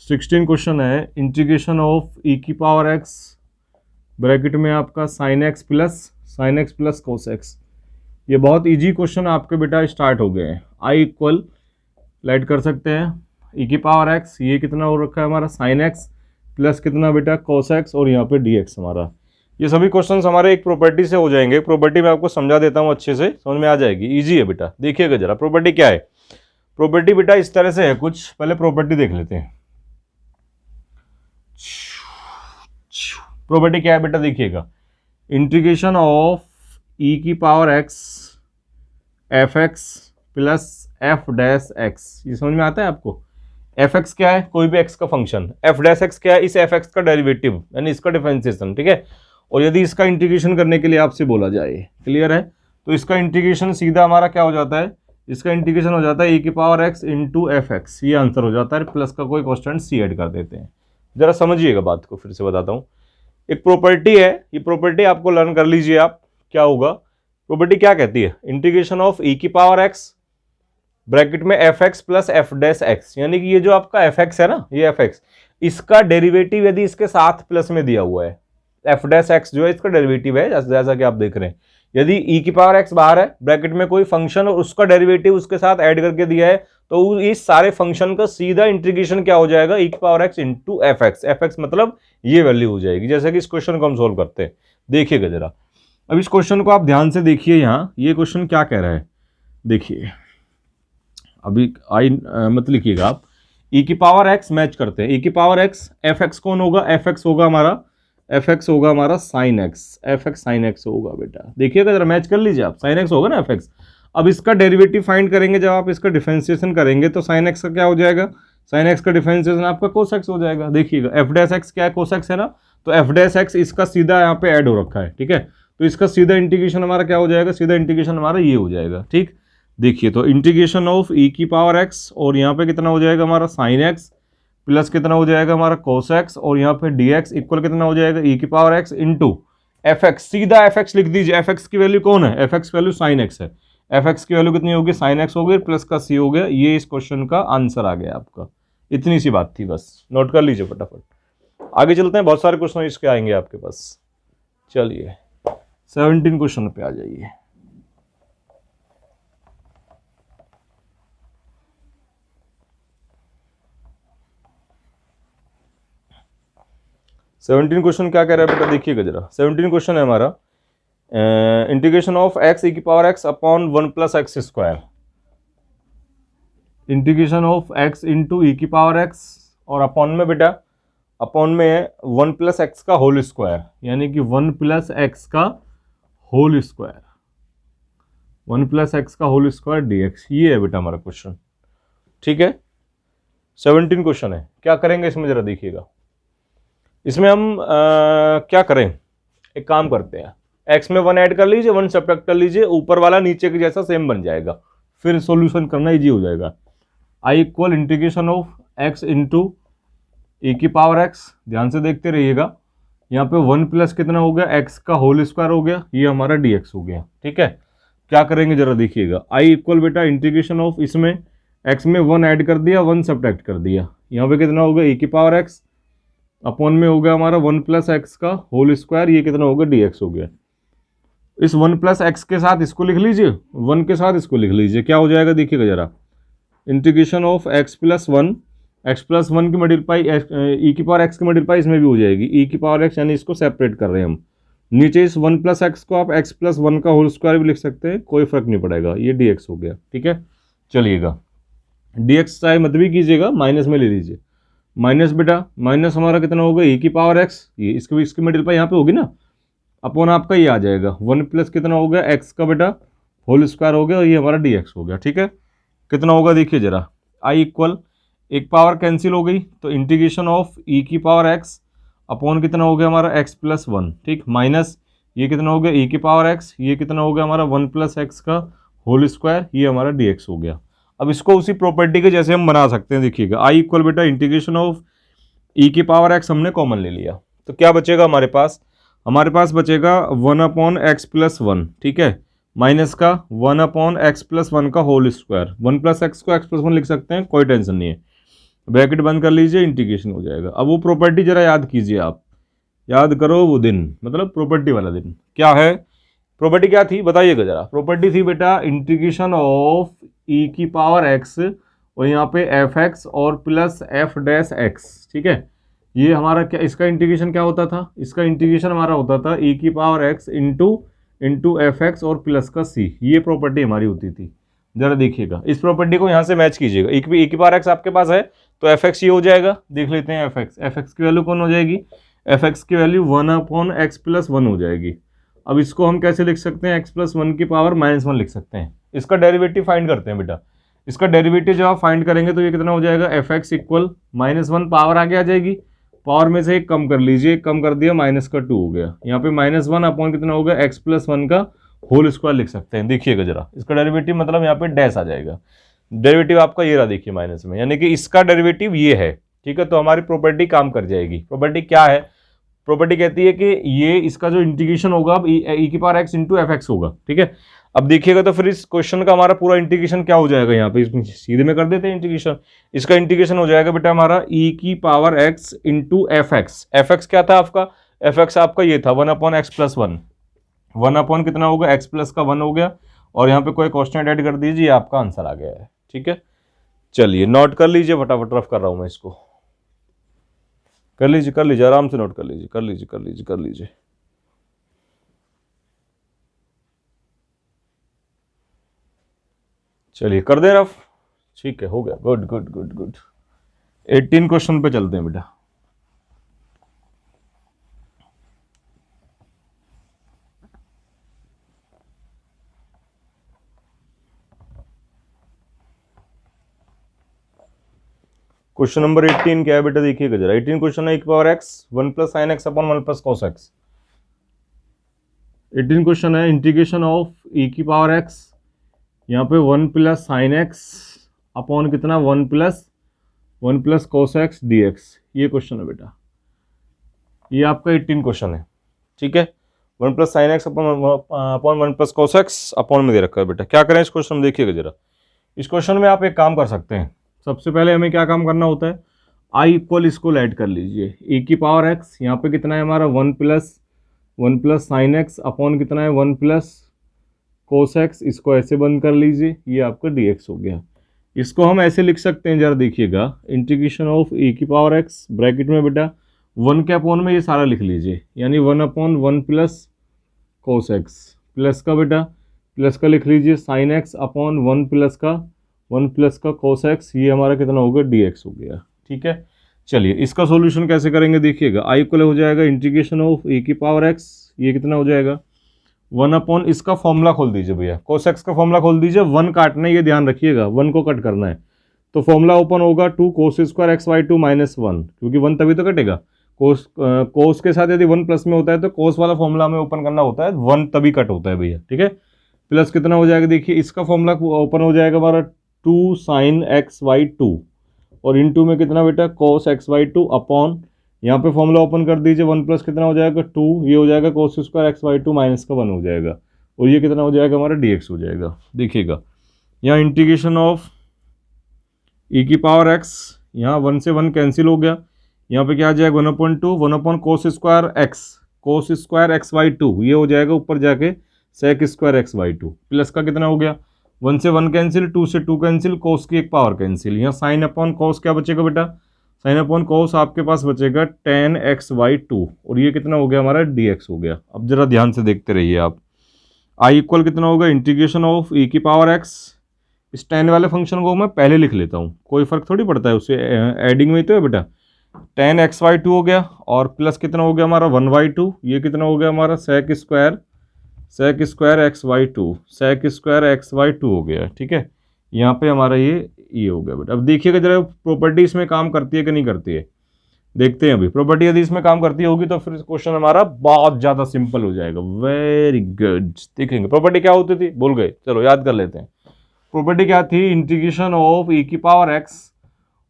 16 क्वेश्चन है इंटीग्रेशन ऑफ ई की पावर एक्स ब्रैकेट में आपका sine x plus cos x. ये बहुत इजी क्वेश्चन आपके बेटा स्टार्ट हो गए हैं। आई इक्वल लाइट कर सकते हैं ई की पावर एक्स, ये कितना हो रखा है हमारा साइन एक्स प्लस कितना बेटा कोस एक्स, और यहाँ पे डी एक्स हमारा। ये सभी क्वेश्चंस हमारे एक प्रॉपर्टी से हो जाएंगे, प्रॉपर्टी मैं आपको समझा देता हूँ, अच्छे से समझ में आ जाएगी, इजी है बेटा। देखिएगा जरा प्रॉपर्टी क्या है। प्रॉपर्टी बेटा इस तरह से है कुछ, पहले प्रॉपर्टी देख लेते हैं। प्रॉपर्टी क्या है बेटा, देखिएगा इंटीग्रेशन ऑफ ई की power x F x plus F dash x, ये समझ में आता है आपको। एफ एक्स क्या है, कोई भी एक्स का फंक्शन, एफ डैश एक्स क्या है, इस एफ एक्स का डेरिवेटिव यानी इसका डिफरेंशिएशन, ठीक है। और यदि इसका इंटीग्रेशन करने के लिए आपसे बोला जाए, क्लियर है, तो इसका इंटीग्रेशन सीधा हमारा क्या हो जाता है, इसका इंटीग्रेशन हो जाता है ई की power x into f x, ये आंसर हो जाता है, प्लस का कोई कॉन्स्टेंट सी ऐड कर देते हैं। जरा समझिएगा बात को, फिर से बताता हूँ। एक प्रॉपर्टी है, ये प्रॉपर्टी आपको लर्न कर लीजिए आप, क्या होगा प्रॉपर्टी क्या कहती है, इंटीग्रेशन ऑफ ई की पावर एक्स ब्रैकेट में F x plus F dash x, यानी कि ये जो आपका एफ एक्स है ना, ये एफ एक्स, इसका डेरिवेटिव यदि इसके साथ प्लस में दिया हुआ है, एफ डैश एक्स जो है इसका डेरिवेटिव है, जैसा कि आप देख रहे हैं। यदि ई की पावर एक्स बाहर है, ब्रैकेट में कोई फंक्शन और उसका डेरिवेटिव उसके साथ ऐड करके दिया है, तो इस सारे फंक्शन का सीधा इंटीग्रेशन क्या हो जाएगा, ई की power x into f x. F x मतलब ये वैल्यू हो जाएगी, जैसे कि इस क्वेश्चन को हम सोल्व करते हैं। देखिएगा जरा, अब इस क्वेश्चन को आप ध्यान से देखिए, यहाँ ये क्वेश्चन क्या कह रहा है, देखिए अभी आई मत लिखिएगा आप, ई की पावर एक्स मैच करते हैं, ई की पावर एक्स, एफ एक्स कौन होगा, एफ एक्स होगा हमारा, एफ एक्स होगा हमारा sine x, F x sine x होगा बेटा, देखिएगा जरा मैच कर लीजिए आप, साइन एक्स होगा ना एफ एक्स। अब इसका डेरिवेटिव फाइंड करेंगे, जब आप इसका डिफरेंशिएशन करेंगे तो साइन एक्स का क्या हो जाएगा, साइन एक्स का डिफरेंशिएशन आपका कोस एक्स हो जाएगा। देखिएगा एफ डैश एक्स क्या है, कोस एक्स है ना, तो एफ डैश एक्स इसका सीधा यहाँ पे ऐड हो रखा है, ठीक है, तो इसका सीधा इंटीग्रेशन हमारा क्या हो जाएगा, सीधा इंटीग्रेशन हमारा ये हो जाएगा, ठीक। देखिए तो इंटीग्रेशन ऑफ ई की पावर एक्स, और यहाँ पे कितना हो जाएगा हमारा साइन एक्स प्लस कितना हो जाएगा हमारा कोस एक्स, और यहाँ पे डी एक्स इक्वल कितना हो जाएगा ई की power x into f x, सीधा एफ एक्स लिख दीजिए। एफ एक्स की वैल्यू कौन है, f x value sine x है, एफ एक्स की वैल्यू कितनी होगी, साइन एक्स हो गई, प्लस का सी हो गया, ये इस क्वेश्चन का आंसर आ गया आपका। इतनी सी बात थी, बस नोट कर लीजिए फटाफट। आगे चलते हैं, बहुत सारे क्वेश्चन इसके आएंगे आपके पास। चलिए 17 क्वेश्चन पे आ जाइए। सेवनटीन क्वेश्चन क्या कह रहा है बेटा, देखिएगा जरा। 17 क्वेश्चन है हमारा इंटीग्रेशन ऑफ एक्स ई की power x upon 1 plus x square, integration of x into e की पावर एक्स, और अपॉन में बेटा, अपॉन में 1 प्लस एक्स का होल स्क्वायर, यानी कि 1 प्लस एक्स का होल स्क्वायर, 1 प्लस एक्स का होल स्क्वायर डी एक्स, ये है बेटा हमारा क्वेश्चन, ठीक है। 17 क्वेश्चन है, क्या करेंगे इसमें जरा देखिएगा। इसमें हम क्या करें, एक काम करते हैं, x में 1 ऐड कर लीजिए, 1 सब्ट्रैक्ट कर लीजिए, ऊपर वाला नीचे के जैसा सेम बन जाएगा, फिर सॉल्यूशन करना इजी हो जाएगा। I equal integration of x into e की पावर x, ध्यान से देखते रहिएगा, यहाँ पे 1 प्लस कितना हो गया, x का होल स्क्वायर हो गया, ये हमारा dx हो गया, ठीक है। क्या करेंगे जरा देखिएगा, आई इक्वल बेटा इंटीग्रेशन ऑफ, इसमें x में 1 ऐड कर दिया, 1 सब्ट्रैक्ट कर दिया, यहाँ पे कितना हो गया, ई की पावर x अपॉन में हो गया हमारा 1 प्लस एक्स का होल स्क्वायर, ये कितना हो गया, dx हो गया। इस 1+x के साथ इसको लिख लीजिए, 1 के साथ इसको लिख लीजिए, क्या हो जाएगा देखिएगा जरा, इंटीग्रेशन ऑफ x+1, x+1 की मल्टीप्लाई ई की पावर x की मल्टीप्लाई इसमें भी हो जाएगी, ई की पावर x, यानी इसको सेपरेट कर रहे हैं हम। नीचे इस 1+x को आप x+1 का होल स्क्वायर भी लिख सकते हैं, कोई फर्क नहीं पड़ेगा, ये dx हो गया। ठीक है, चलिएगा dx चाहे मत भी कीजिएगा, माइनस में ले लीजिए, माइनस बेटा माइनस हमारा कितना होगा, ई की पावर x, ये इसकी मल्टीप्लाई यहाँ पे होगी ना, अपॉन आपका ये आ जाएगा 1 प्लस कितना हो गया x का बेटा होल स्क्वायर हो गया, और ये हमारा dx हो गया। ठीक है, कितना होगा देखिए जरा, i इक्वल एक पावर कैंसिल हो गई, तो इंटीग्रेशन ऑफ ई की पावर x अपॉन कितना हो गया हमारा x+1, ठीक, माइनस ये कितना हो गया ई की पावर x, ये कितना हो गया हमारा 1+x का होल स्क्वायर, ये हमारा dx हो गया। अब इसको उसी प्रॉपर्टी के जैसे हम बना सकते हैं, देखिएगा i इक्वल बेटा इंटीग्रेशन ऑफ ई की पावर x हमने कॉमन ले लिया, तो क्या बचेगा हमारे पास, बचेगा 1/x+1, ठीक है, माइनस का 1/x+1 का होल स्क्वायर, 1+x को x+1 लिख सकते हैं, कोई टेंशन नहीं है, ब्रैकेट बंद कर लीजिए, इंटीग्रेशन हो जाएगा। अब वो प्रॉपर्टी जरा याद कीजिए, आप याद करो वो दिन, मतलब प्रॉपर्टी वाला दिन, क्या है प्रॉपर्टी, क्या थी बताइएगा जरा, प्रॉपर्टी थी बेटा इंटीग्रेशन ऑफ ई की पावर x और यहाँ पे fx और प्लस f'(x), ठीक है, ये हमारा क्या, इसका इंटीग्रेशन क्या होता था, इसका इंटीग्रेशन हमारा होता था ई की पावर x इंटू fx और प्लस का c, ये प्रॉपर्टी हमारी होती थी। जरा देखिएगा इस प्रॉपर्टी को यहाँ से मैच कीजिएगा, ई की पावर x आपके पास है तो fx ये हो जाएगा, देख लेते हैं fx की वैल्यू कौन हो जाएगी, fx की वैल्यू 1/x+1 हो जाएगी। अब इसको हम कैसे लिख सकते हैं, x+1 की पावर -1 लिख सकते हैं। इसका डेरिवेटिव फाइंड करते हैं बेटा, इसका डेरिवेटिव जब आप फाइंड करेंगे तो ये कितना हो जाएगा, fx इक्वल -1 पावर आगे आ जाएगी, पावर में से एक कम कर लीजिए, एक कम कर दिया -2 हो गया, यहाँ पे -1 अपॉन कितना होगा x+1 का होल स्क्वायर लिख सकते हैं। देखिएगा जरा इसका डेरिवेटिव, मतलब यहाँ पे डैश आ जाएगा, डेरिवेटिव आपका ये रहा, देखिए माइनस में, यानी कि इसका डेरिवेटिव ये है। ठीक है, तो हमारी प्रॉपर्टी काम कर जाएगी। प्रॉपर्टी क्या है, प्रॉपर्टी कहती है कि ये इसका जो इंटीग्रेशन होगा अब ई की पावर x इंटू fx होगा। ठीक है, अब देखिएगा तो फिर इस क्वेश्चन का हमारा पूरा इंटीग्रेशन क्या हो जाएगा, यहाँ पे सीधे में कर देते हैं इंटीग्रेशन, इसका इंटीग्रेशन हो जाएगा बेटा हमारा ई की पावर x इंटू fx क्या था आपका, fx आपका ये था 1/x+1, 1 कितना होगा x+1 हो गया, और यहाँ पे कोई क्वेश्चन ऐड कर दीजिए, आपका आंसर आ गया है। ठीक है, चलिए नोट कर लीजिए, फटाफट रफ कर रहा हूँ मैं इसको, कर लीजिए आराम से नोट कर लीजिए। चलिए कर दे रफ, ठीक है, हो गया, गुड। 18 क्वेश्चन पे चलते हैं बेटा। क्वेश्चन नंबर 18 क्या है बेटा, देखिएगा जरा, 18 क्वेश्चन है, e की power x 1+sin x upon 1+cos x। 18 question है इंटीग्रेशन ऑफ e की पावर x, यहाँ पे 1+sin x अपॉन कितना 1+cos x dx, ये क्वेश्चन है बेटा, ये आपका 18 क्वेश्चन है। ठीक है, 1+sin x upon 1+cos x upon में दे रखा है बेटा। क्या करें इस क्वेश्चन में, देखिएगा जरा, इस क्वेश्चन में आप एक काम कर सकते हैं, सबसे पहले हमें क्या काम करना होता है, i इक्वल इसको ऐड कर लीजिए, e की पावर x, यहाँ पे कितना है हमारा 1+sin x अपॉन कितना है 1+cos x, इसको ऐसे बंद कर लीजिए, ये आपका dx हो गया। इसको हम ऐसे लिख सकते हैं, जरा देखिएगा, इंटीग्रेशन ऑफ e की पावर x ब्रैकेट में बेटा 1 के अपॉन में ये सारा लिख लीजिए, यानी 1/1+cos x, प्लस का बेटा प्लस का लिख लीजिए sin x अपॉन 1+ का cos x, ये हमारा कितना होगा dx हो गया। ठीक है, चलिए इसका सॉल्यूशन कैसे करेंगे, देखिएगा i इक्वल हो जाएगा इंटीग्रेशन ऑफ e की पावर x, ये कितना हो जाएगा 1 इसका फॉर्मूला खोल दीजिए भैया, cos x का फॉर्मूला खोल दीजिए, 1 काटना है, ये ध्यान रखिएगा, 1 को कट करना है, तो फॉर्मूला ओपन होगा 2 cos² xy2 -1, क्योंकि 1 तभी तो कटेगा, cos के साथ यदि 1 प्लस में होता है तो cos वाला फॉर्मूला हमें ओपन करना होता है, 1 तभी कट होता है भैया। ठीक है, प्लस कितना हो जाएगा, देखिए इसका फॉर्मूला ओपन हो जाएगा हमारा 2 sin xy2 और इनटू में कितना बेटा cos xy2 अपॉन, यहाँ पे फॉर्मूला ओपन कर दीजिए, 1 प्लस कितना हो जाएगा 2, ये हो जाएगा cos² xy2 माइनस का 1 हो जाएगा, और ये कितना हो जाएगा हमारा dx हो जाएगा। देखिएगा यहाँ इंटीग्रेशन ऑफ e की पावर x, यहाँ 1 से 1 कैंसिल हो गया, यहाँ पे क्या आ जाएगा 1/2 1/cos² xy2, ये हो जाएगा ऊपर जाके sec square x by two, plus का कितना हो गया, 1 से 1 कैंसिल, 2 से 2 कैंसिल, कोस की एक पावर कैंसिल, यहाँ साइन अपॉन कोस क्या बचेगा बेटा, साइन अपॉन कोस आपके पास बचेगा टेन एक्स बाई टू, और ये कितना हो गया हमारा डी एक्स हो गया। अब जरा ध्यान से देखते रहिए आप, आई इक्वल कितना होगा, इंटीग्रेशन ऑफ ई की पावर एक्स, इस टेन वाले फंक्शन को मैं पहले लिख लेता हूँ, कोई फर्क थोड़ी पड़ता है उससे, एडिंग में ही तो है बेटा, टेन एक्स बाई टू हो गया, और प्लस कितना हो गया हमारा 1 बाई टू, ये कितना हो गया हमारा sec square x by two, sec square x by two हो गया, ठीक है। यहाँ पे हमारा ये हो गया बेटा। अब देखिएगा जरा प्रॉपर्टी इसमें काम करती है कि नहीं करती है, देखते हैं अभी। प्रॉपर्टी यदि इसमें काम करती होगी तो फिर क्वेश्चन हमारा बहुत ज़्यादा सिंपल हो जाएगा। वेरी गुड, देखेंगे प्रॉपर्टी क्या होती थी, भूल गए, चलो याद कर लेते हैं। प्रॉपर्टी क्या थी, इंटीग्रेशन ऑफ ई की पावर एक्स,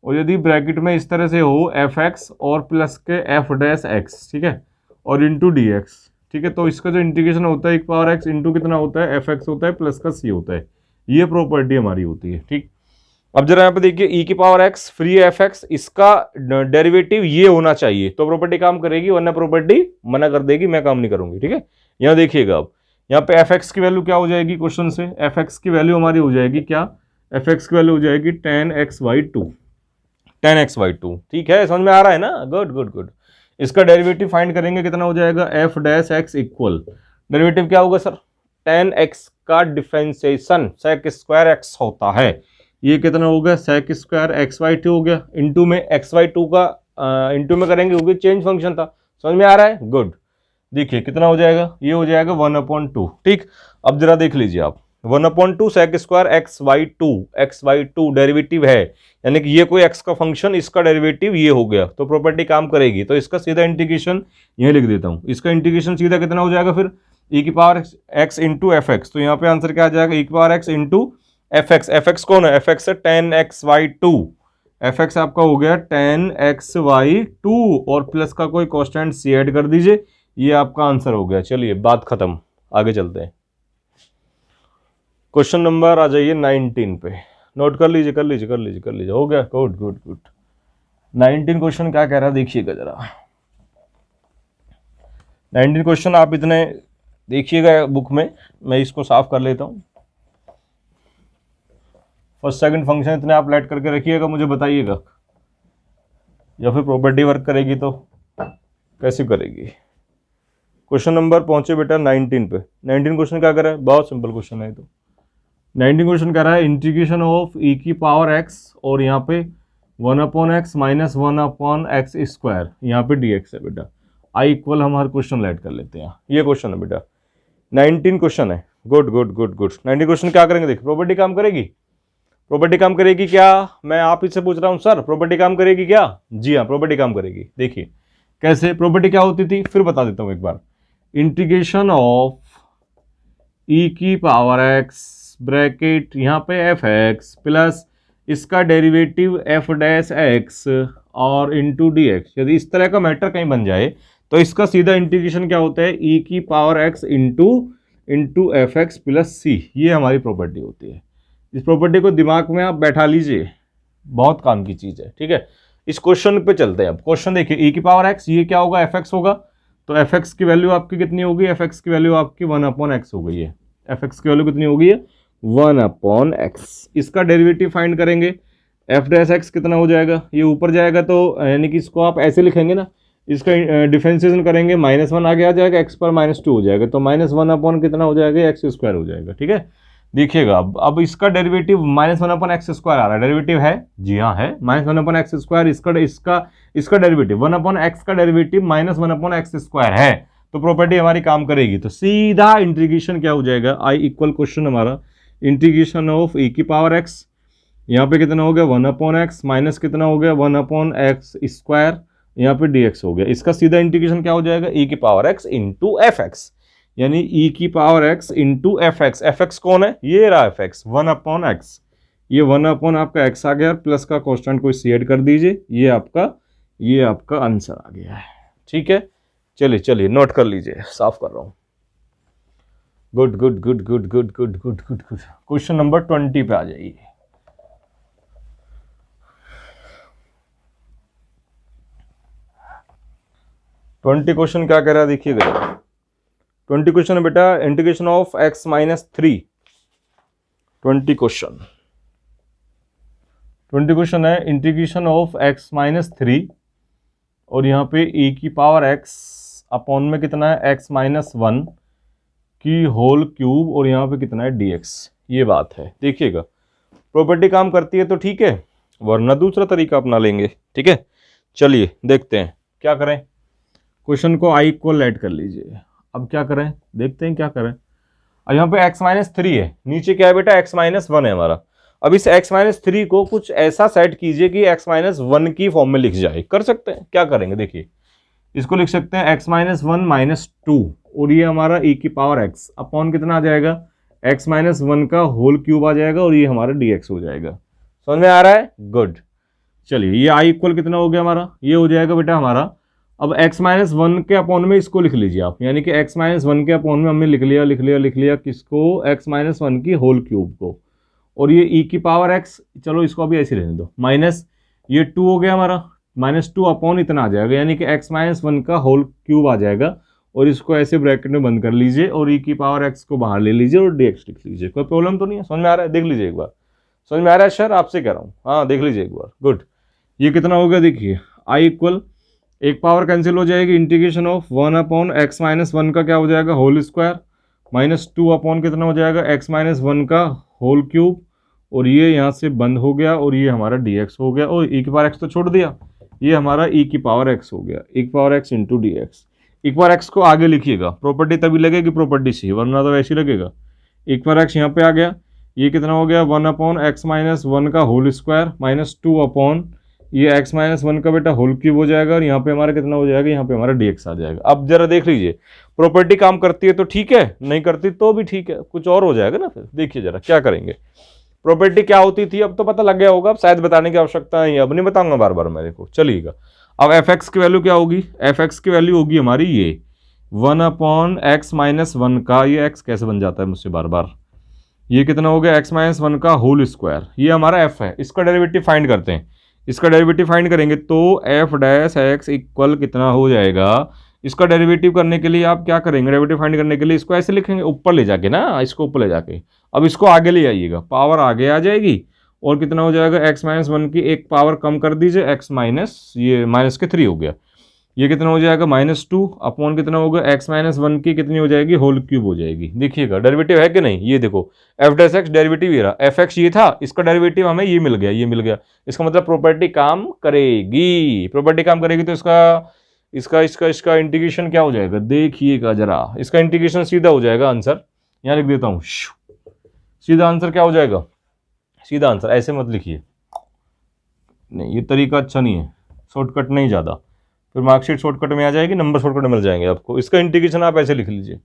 और यदि ब्रैकेट में इस तरह से हो एफ एक्स और प्लस के एफ डैश एक्स, ठीक है, और इंटू डी एक्स, ठीक है, तो इसका जो इंटीग्रेशन होता है ई की पावर एक्स इंटू कितना होता है, एफ एक्स होता है प्लस का सी होता है, ये प्रॉपर्टी हमारी होती है, ठीक। अब जरा यहाँ पे देखिए ई की power x free F x, इसका डेरिवेटिव ये होना चाहिए तो प्रॉपर्टी काम करेगी, वरना प्रॉपर्टी मना कर देगी, मैं काम नहीं करूंगी, ठीक है। यहाँ देखिएगा, अब यहाँ पे एफ एक्स की वैल्यू क्या हो जाएगी, क्वेश्चन से एफ एक्स की वैल्यू हमारी हो जाएगी क्या, एफ एक्स की वैल्यू हो जाएगी tan x by two, tan x by two, ठीक है, समझ में आ रहा है ना, गुड गुड गुड। इसका डेरिवेटिव फाइंड करेंगे, कितना हो जाएगा, f dash x equal, derivative क्या होगा सर, टेन एक्स का डिफरेंशिएशन सेक स्क्वायर एक्स होता है, ये कितना हो गया, sec square x by two हो गया, इंटू में एक्स बाई टू का इंटू में करेंगे क्योंकि चेंज फंक्शन था, समझ में आ रहा है, गुड। देखिए कितना हो जाएगा, ये हो जाएगा 1/2, ठीक। अब जरा देख लीजिए आप, 1/2 sec square x by two derivative है, यानी कि ये कोई एक्स का फंक्शन, इसका डेरिवेटिव ये हो गया, तो प्रॉपर्टी काम करेगी, तो इसका सीधा इंटीग्रेशन यही लिख देता हूँ, इसका इंटीग्रेशन सीधा कितना हो जाएगा फिर, ई की power x into f x, तो यहाँ पे आंसर क्या आ जाएगा, ई की power x into f x कौन है, एफ एक्स है tan x by two, f x आपका हो गया टेन एक्स वाई टू, और प्लस का कोई कॉन्स्टेंट सी ऐड कर दीजिए, ये आपका आंसर हो गया। चलिए बात खत्म, आगे चलते हैं। क्वेश्चन नंबर आ जाइए 19 पे, नोट कर लीजिए, हो गया, गुड गुड गुड। 19 क्वेश्चन क्या कह रहा है देखिएगा जरा, 19 क्वेश्चन आप इतने देखिएगा बुक में, मैं इसको साफ कर लेता हूँ। फर्स्ट सेकंड फंक्शन इतने आप लेट करके रखिएगा, मुझे बताइएगा, या फिर प्रॉपर्टी वर्क करेगी तो कैसे करेगी। क्वेश्चन नंबर पहुंचे बेटा 19 पे। 19 क्वेश्चन क्या कर रहा है, बहुत सिंपल क्वेश्चन है। तो 19 क्वेश्चन कह रहा है इंटीग्रेशन ऑफ ई की पावर एक्स, और यहाँ पे 1/x माइनस 1/x स्क्वायर, यहाँ पे dx है बेटा। आई इक्वल हम हर क्वेश्चन लेट कर लेते हैं, ये क्वेश्चन है बेटा, 19 क्वेश्चन है, good good good good. 19 question क्या करेंगे, देखिए प्रॉपर्टी काम करेगी, प्रॉपर्टी काम करेगी क्या, मैं आप इससे पूछ रहा हूं सर प्रॉपर्टी काम करेगी क्या, जी हाँ प्रॉपर्टी काम करेगी। देखिए कैसे, प्रॉपर्टी क्या होती थी फिर बता देता हूं एक बार, इंटीग्रेशन ऑफ ई की पावर एक्स ब्रैकेट यहाँ पे एफ एक्स प्लस इसका डेरिवेटिव एफ डैश एक्स और इंटू डी एक्स, यदि इस तरह का मैटर कहीं बन जाए तो इसका सीधा इंटीग्रेशन क्या होता है, ई की power x into f x plus c, ये हमारी प्रॉपर्टी होती है। इस प्रॉपर्टी को दिमाग में आप बैठा लीजिए, बहुत काम की चीज़ है, ठीक है। इस क्वेश्चन पे चलते हैं अब। क्वेश्चन देखिए, ई की पावर एक्स, ये क्या होगा, एफ एक्स होगा, तो एफ एक्स की वैल्यू आपकी कितनी होगी, एफ एक्स की वैल्यू आपकी 1/x हो गई है, एफ एक्स की वैल्यू कितनी हो गई है 1/x। इसका डेरिवेटिव फाइंड करेंगे, एफ डैश एक्स कितना हो जाएगा, ये ऊपर जाएगा तो यानी कि इसको आप ऐसे लिखेंगे ना, इसका डिफरेंशिएशन करेंगे -1 आगे आ जाएगा, एक्स पर -2 हो जाएगा, तो -1 कितना हो जाएगा, एक्स स्क्वायर हो जाएगा, ठीक है। देखिएगा अब इसका डेरिवेटिव -1/x स्क्वायर आ रहा है, डेरिवेटिव है, जी हाँ है, -1/x स्क्वायर, इसका डेरिवेटिव 1/x का डेरिवेटिव -1/x स्क्वायर है, तो प्रॉपर्टी हमारी काम करेगी। तो सीधा इंटीग्रेशन क्या हो जाएगा, आई इक्वल क्वेश्चन हमारा इंटीग्रेशन ऑफ ई की पावर एक्स, यहाँ पे कितना हो गया 1/x माइनस कितना हो गया 1/x स्क्वायर, यहाँ पे dx हो गया। इसका सीधा इंटीग्रेशन क्या हो जाएगा, ई की power x into f x, यानी ई की power x into f x. F x कौन है, ये रहा एफ एक्स 1/x, ये 1/ आपका x आ गया, प्लस का कॉन्स्टेंट कोई सी ऐड कर दीजिए, ये आपका आंसर आ गया है, ठीक है। चलिए नोट कर लीजिए, साफ कर रहा हूँ। Good good good good good good good good good. Question number 20 पे आ जाइए। क्वेश्चन क्या कह रहा है देखिएगा, 20 क्वेश्चन है बेटा, इंटीग्रेशन ऑफ x-3। 20 क्वेश्चन है इंटीग्रेशन ऑफ x-3 और यहाँ पे e की पावर x अपॉन में कितना है x-1 की होल क्यूब और यहाँ पे कितना है dx। ये बात है, देखिएगा प्रॉपर्टी काम करती है तो ठीक है, वरना दूसरा तरीका अपना लेंगे। ठीक है, चलिए देखते हैं क्या करें। क्वेश्चन को i इक्वल ऐड कर लीजिए। अब क्या करें, देखते हैं क्या करें। और यहाँ पे x-3 है, नीचे क्या है बेटा x-1 है हमारा। अब इस x-3 को कुछ ऐसा सेट कीजिए कि x-1 की फॉर्म में लिख जाए। कर सकते हैं, क्या करेंगे देखिए, इसको लिख सकते हैं x-1 -2 और ये हमारा e की पावर x अपॉन कितना आ जाएगा x-1 का होल क्यूब आ जाएगा और ये हमारा dx हो जाएगा। समझ में आ रहा है? गुड। चलिए ये i इक्वल कितना हो गया हमारा, ये हो जाएगा बेटा हमारा। अब x-1 के अपॉन में इसको लिख लीजिए आप, यानी कि x-1 के अपॉन में हमने लिख लिया किसको, x-1 की होल क्यूब को। और ये e की पावर x, चलो इसको अभी ऐसे रहने दो, माइनस ये 2 हो गया हमारा, -2 अपॉन इतना आ जाएगा, यानी कि x-1 का होल क्यूब आ जाएगा। और इसको ऐसे ब्रैकेट में बंद कर लीजिए और e की पावर x को बाहर ले लीजिए और dx लिख लीजिए। कोई प्रॉब्लम तो नहीं है? समझ में आ रहा है? देख लीजिए एक बार, समझ में आ रहा है सर? आपसे कह रहा हूँ, हाँ देख लीजिए एक बार। गुड। ये कितना हो गया देखिए, i इक्वल एक पावर कैंसिल हो जाएगी, इंटीग्रेशन ऑफ 1 अपॉन x-1 का क्या हो जाएगा होल स्क्वायर, -2 अपॉन कितना हो जाएगा x-1 का होल क्यूब और ये यहाँ से बंद हो गया और ये हमारा dx हो गया। और e की पावर x तो छोड़ दिया, ये हमारा e की पावर x हो गया, e की power x into dx। e की पावर x को आगे लिखिएगा, प्रॉपर्टी तभी लगेगी प्रॉपर्टी से, वरना तो वैसे ही लगेगा। e की पावर x यहाँ पे आ गया, ये कितना हो गया 1 अपॉन x-1 का होल स्क्वायर -2 अपॉन ये x-1 का बेटा होल क्यूब हो जाएगा और यहाँ पे हमारा कितना हो जाएगा, यहाँ पे हमारा dx आ जाएगा। अब जरा देख लीजिए, प्रॉपर्टी काम करती है तो ठीक है, नहीं करती तो भी ठीक है, कुछ और हो जाएगा ना। फिर देखिए जरा क्या करेंगे। प्रॉपर्टी क्या होती थी अब तो पता लग गया होगा, अब शायद बताने की आवश्यकता नहीं है, अब नहीं बताऊंगा बार बार मेरे को। चलिएगा, अब fx की वैल्यू क्या होगी, fx की वैल्यू होगी हमारी ये 1 अपॉन x-1 का, ये x कैसे बन जाता है मुझसे बार बार, ये कितना हो गया x-1 का होल स्क्वायर, ये हमारा f है। इसका डेरिवेटिव फाइंड करते हैं, इसका डेरिवेटिव फाइंड करेंगे तो f डैश x इक्वल कितना हो जाएगा। इसका डेरिवेटिव करने के लिए आप क्या करेंगे, डेरिवेटिव फाइंड करने के लिए इसको ऐसे लिखेंगे ऊपर ले जाके ना, इसको ऊपर ले जाके। अब इसको आगे ले आइएगा, पावर आगे आ जाएगी और कितना हो जाएगा x-1 की एक पावर कम कर दीजिए, x माइनस ये -3 हो गया, ये कितना हो जाएगा -2 अपॉन कितना होगा x-1 की कितनी हो जाएगी होल क्यूब हो जाएगी। देखिएगा डेरिवेटिव है कि नहीं, ये देखो f डैश x डेरिवेटिव ये रहा, fx ये था, इसका डेरिवेटिव हमें ये मिल गया, ये मिल गया। इसका मतलब प्रॉपर्टी काम करेगी, प्रॉपर्टी काम करेगी तो इसका इंटीग्रेशन क्या हो जाएगा, देखिएगा जरा, इसका इंटीग्रेशन सीधा हो जाएगा आंसर, यहाँ लिख देता हूँ, सीधा आंसर क्या हो जाएगा, सीधा आंसर। ऐसे मत लिखिए, नहीं ये तरीका अच्छा नहीं है, शॉर्टकट नहीं ज़्यादा, फिर मार्कशीट शॉर्टकट में आ जाएगी, नंबर शॉर्टकट मिल जाएंगे आपको। इसका इंटीग्रेशन आप ऐसे लिख लीजिए,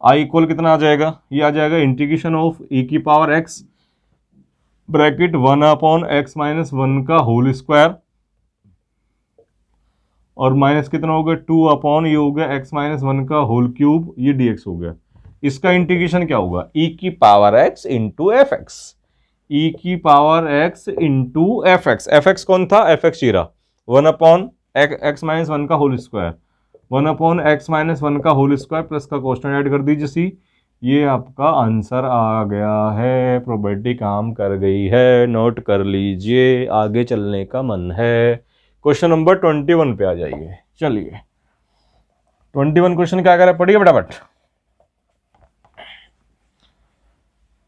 i इक्वल कितना आ जाएगा, ये आ जाएगा इंटीग्रेशन ऑफ e की power x bracket 1 upon x-1 का होल स्क्वायर और माइनस कितना हो गया 2 अपॉन ये हो गया x-1 का होल क्यूब, ये dx हो गया। इसका इंटीग्रेशन क्या होगा, e की power x into f x, e की power x into f x. F x कौन था, एफ एक्स ये रहा 1 अपॉन x-1 का होल स्क्वायर, 1 अपॉन x-1 का होल स्क्वायर प्लस का कॉन्स्टेंट ऐड कर दीजिए सी, ये आपका आंसर आ गया है। प्रॉपर्टी काम कर गई है, नोट कर लीजिए, आगे चलने का मन है। क्वेश्चन नंबर 21 पे आ जाइए। चलिए 21 क्वेश्चन क्या करें, पढ़िए फटाफट।